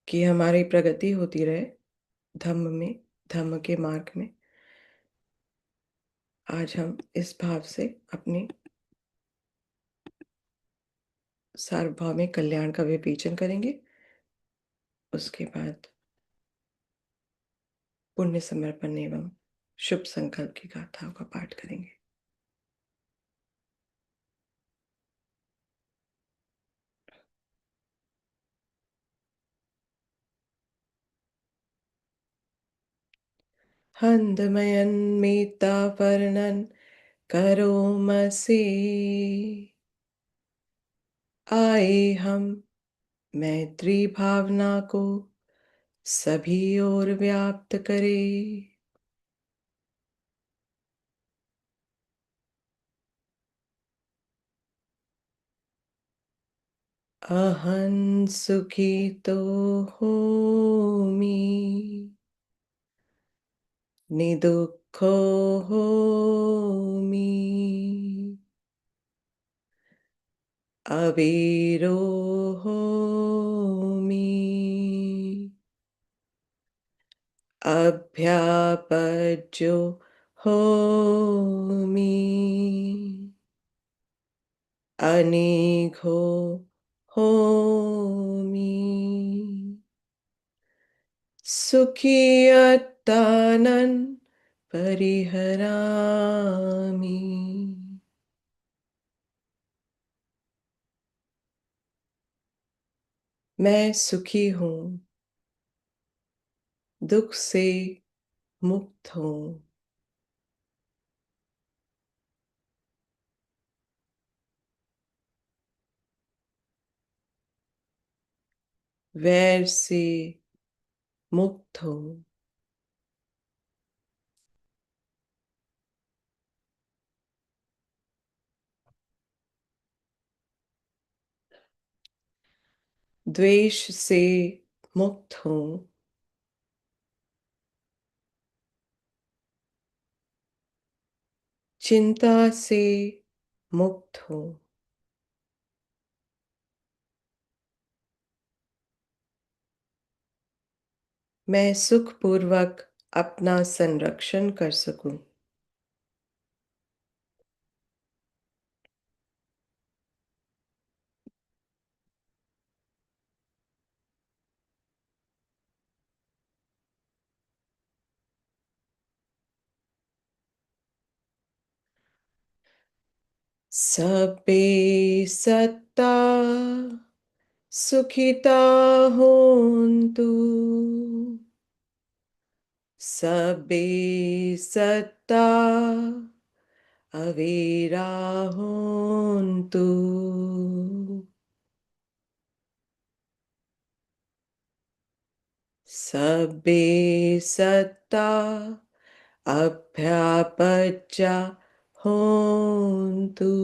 कि हमारी प्रगति होती रहे धम्म में, धम्म के मार्ग में, आज हम इस भाव से अपनी सार्वभौमिक कल्याण का विवेचन करेंगे। उसके बाद पुण्य समर्पण एवं शुभ संकल्प की गाथाओं का पाठ करेंगे। हन्दमयन् मीतापर्णन् करोमसि, आए हम मैत्री भावना को सभी ओर व्याप्त करे। अहं सुखी तो होमि, निदुःखो होमि, अवीरो होमि, अभ्यापज्यो होमि, अनिघो होमि, सुखी अत्तानन् परिहरामि। मैं सुखी हूँ, दुख से मुक्त हूँ, वैर से मुक्त हूँ, द्वेष से मुक्त हूँ, चिंता से मुक्त हूँ, मैं सुखपूर्वक अपना संरक्षण कर सकूं। सबे सत्ता सुखिता होन्तु, सबे सत्ता अवीरा होन्तु, सबे सत्ता अभ्यापच्चा होन्तु,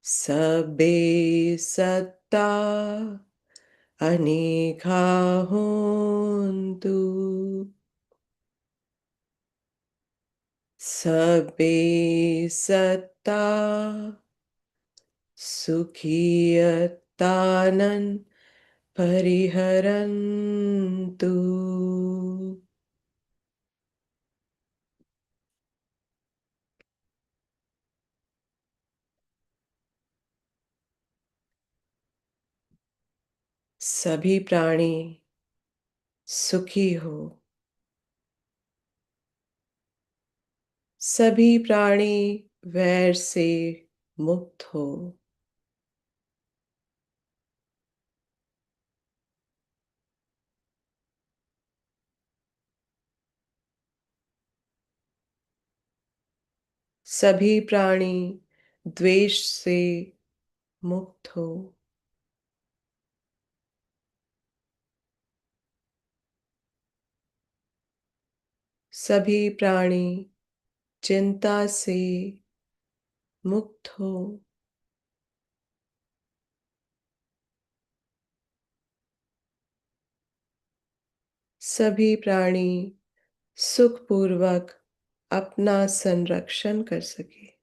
सबे सत्ता अनेका होन्तु सबे सत्ता सुखियतानन् परिहरन्तु। सभी प्राणी सुखी हो, सभी प्राणी वैर से मुक्त हो, सभी प्राणी द्वेष से मुक्त हो, सभी प्राणी चिंता से मुक्त हो, सभी प्राणी सुखपूर्वक अपना संरक्षण कर सके।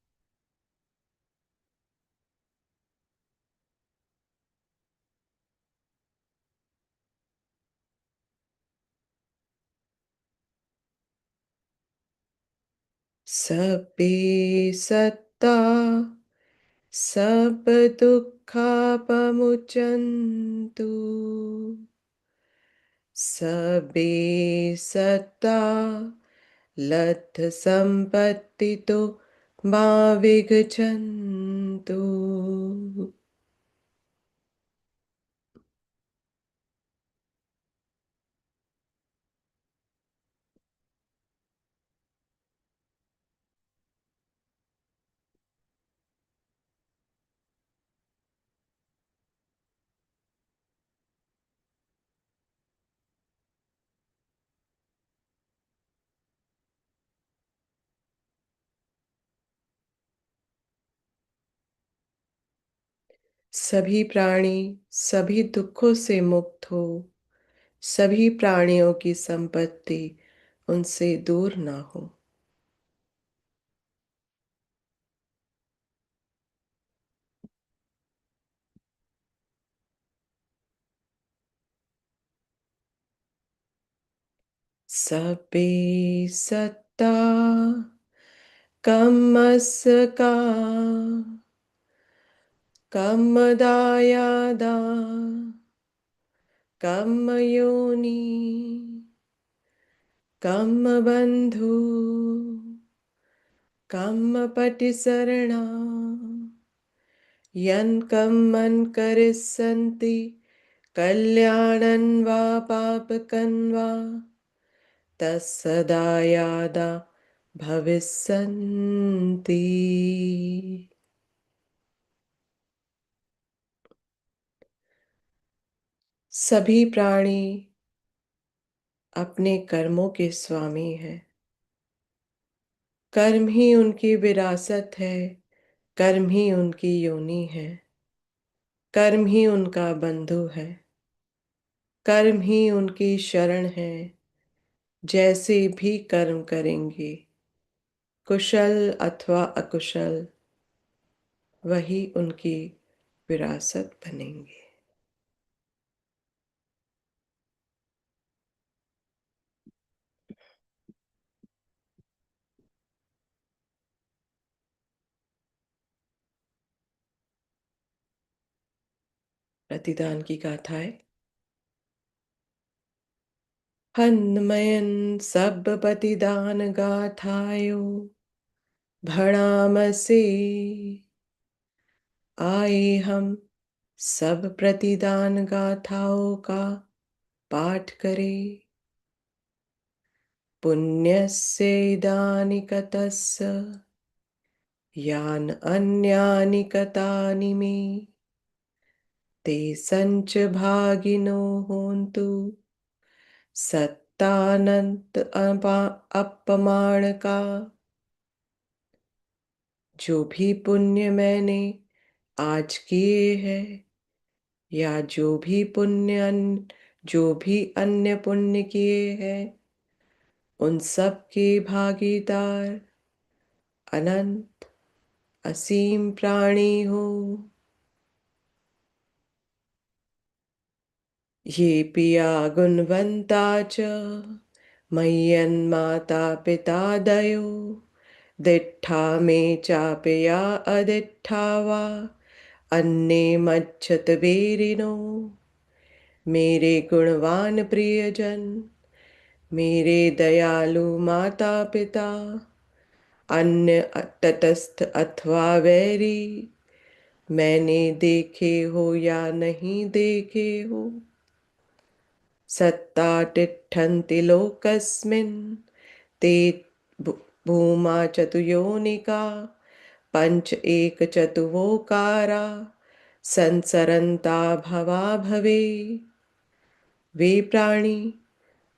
सबे सत्ता सब दुःखापमुच्यन्तु। सबे सत्ता लब्ध संपत्ति तो मा विगच्छन्तु। सभी प्राणी सभी दुखों से मुक्त हो, सभी प्राणियों की संपत्ति उनसे दूर ना हो। सबे सत्ता कम्मस का कम्मदायादा कम्मयोनि कम्मबन्धु कम्मपटिसरणा यन् कम्मन् करिष्यन्ति कल्याणं वा पापकं वा तत्सदा यादा भविष्यन्ति। सभी प्राणी अपने कर्मों के स्वामी हैं। कर्म ही उनकी विरासत है, कर्म ही उनकी योनि है, कर्म ही उनका बंधु है, कर्म ही उनकी शरण है। जैसे भी कर्म करेंगे, कुशल अथवा अकुशल, वही उनकी विरासत बनेंगे। प्रतिदान की गाथाएं। हन्मयन सब प्रतिदान गाथायो भणाम से आए हम सब प्रतिदान गाथाओं का पाठ करें। पुण्यस्य इदानि कतस्य यान अन्यानि कतानि मे ते संच भागिनो होन्तु सत्तानंत अपमान का। जो भी पुण्य मैंने आज किए हैं, या जो भी अन्य पुण्य किए हैं, उन सब के भागीदार अनंत असीम प्राणी हो। ये पिया गुणवंता च मय्यन्माता पिता दयो दिट्ठा मे चापया अदिट्ठा वा अन्ये मज्जत वेरिनो। मेरे गुणवान प्रियजन, मेरे दयालु माता पिता, अन्य तटस्थ अथवा वैरी, मैंने देखे हो या नहीं देखे हो, सत्ता तिष्ठन्ति लोकस्मिन् ते भूमा चतुयोनिका पंच एक चतुवोकारा संसरन्ता भवा भवे। वे प्राणी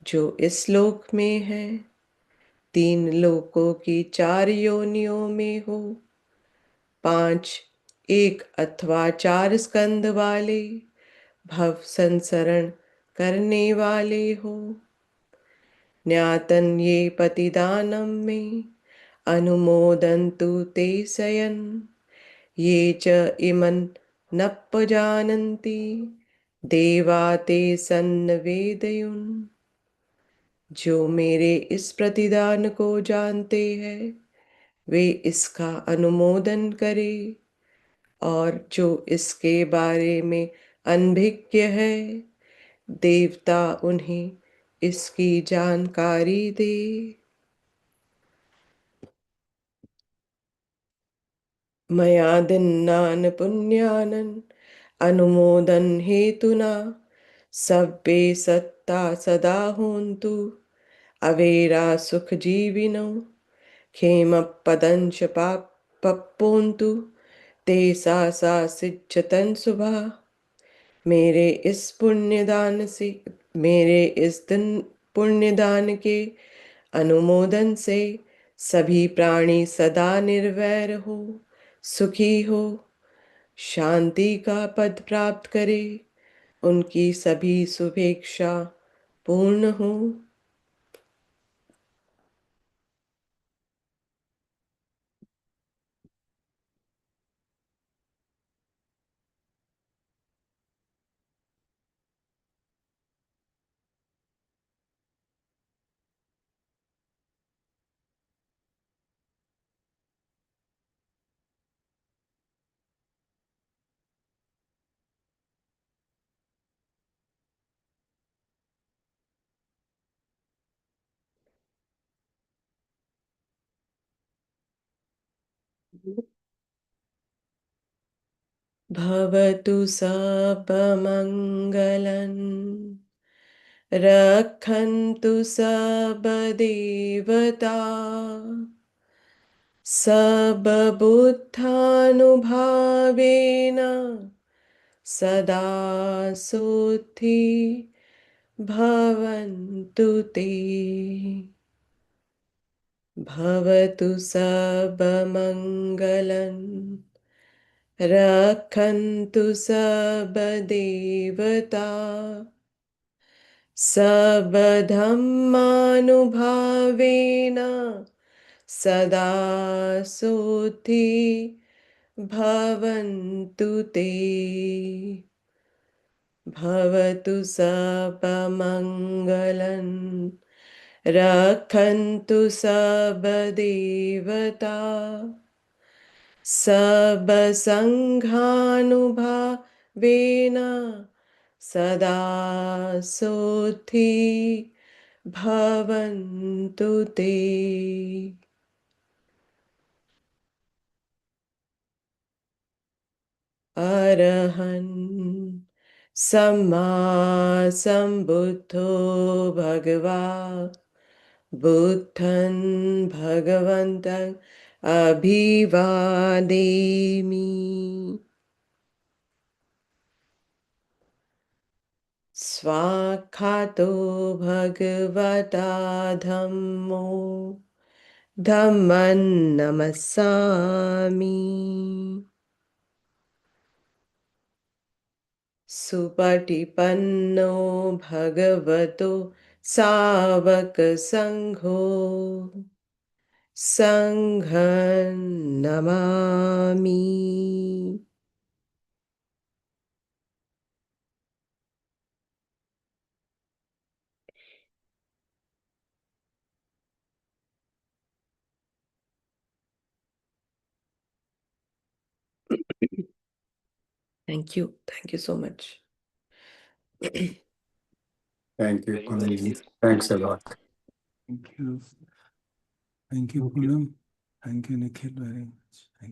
जो इस लोक में है, तीन लोकों की चार योनियों में हो, पांच एक अथवा चार स्कंद वाले भव संसरण करने वाले हो। ज्ञातन ये पतिदानम में अनुमोदन्तु ते शयन ये च इमन नप्पजानन्ति देवा ते सन्निवेदयुन्। जो मेरे इस प्रतिदान को जानते हैं, वे इसका अनुमोदन करे, और जो इसके बारे में अनभिज्ञ है, देवता उन्हें इसकी जानकारी दे। मया दिन्नान पुण्यानन अनुमोदन हेतुना सभ्ये सत्ता सदा होन्तु अवेरा सुख जीविनो खेम पदंश पप्पोन्तु ते सा सिज्जतन शुभा। मेरे इस पुण्यदान से, मेरे इस दिन पुण्यदान के अनुमोदन से सभी प्राणी सदा निर्वैर हो, सुखी हो, शांति का पद प्राप्त करे, उनकी सभी शुभेच्छा पूर्ण हो। भवतु सर्वमङ्गलं रक्षन्तु सर्वदेवता सर्वबुद्धानुभावेन सदा सुखी भवन्तु ते। भवतु सर्वमङ्गलं रक्षन्तु सर्वदेवता सर्वधर्मानुभावेन सदा सुखी भवन्तु ते। भवतु सर्वमङ्गलं रक्षन्तु सर्वदेवता सर्वसङ्घानुभावेन सदा सुखी भवन्तु ते। अरहन् सम्मा सम्बुद्धो भगवान् बुद्धं भगवन्तं अभिवादेमि। स्वाक्षातो भगवता धम्मो धम्मं नमस्सामि। सुपटिपन्नो भगवतो सावक संघो संघं Namami. Thank you. Thank you so much. Thank you, Kunal. Thanks a lot. Thank you. Thank you, Poonam. Thank you, Nikhil, very much. Thank you.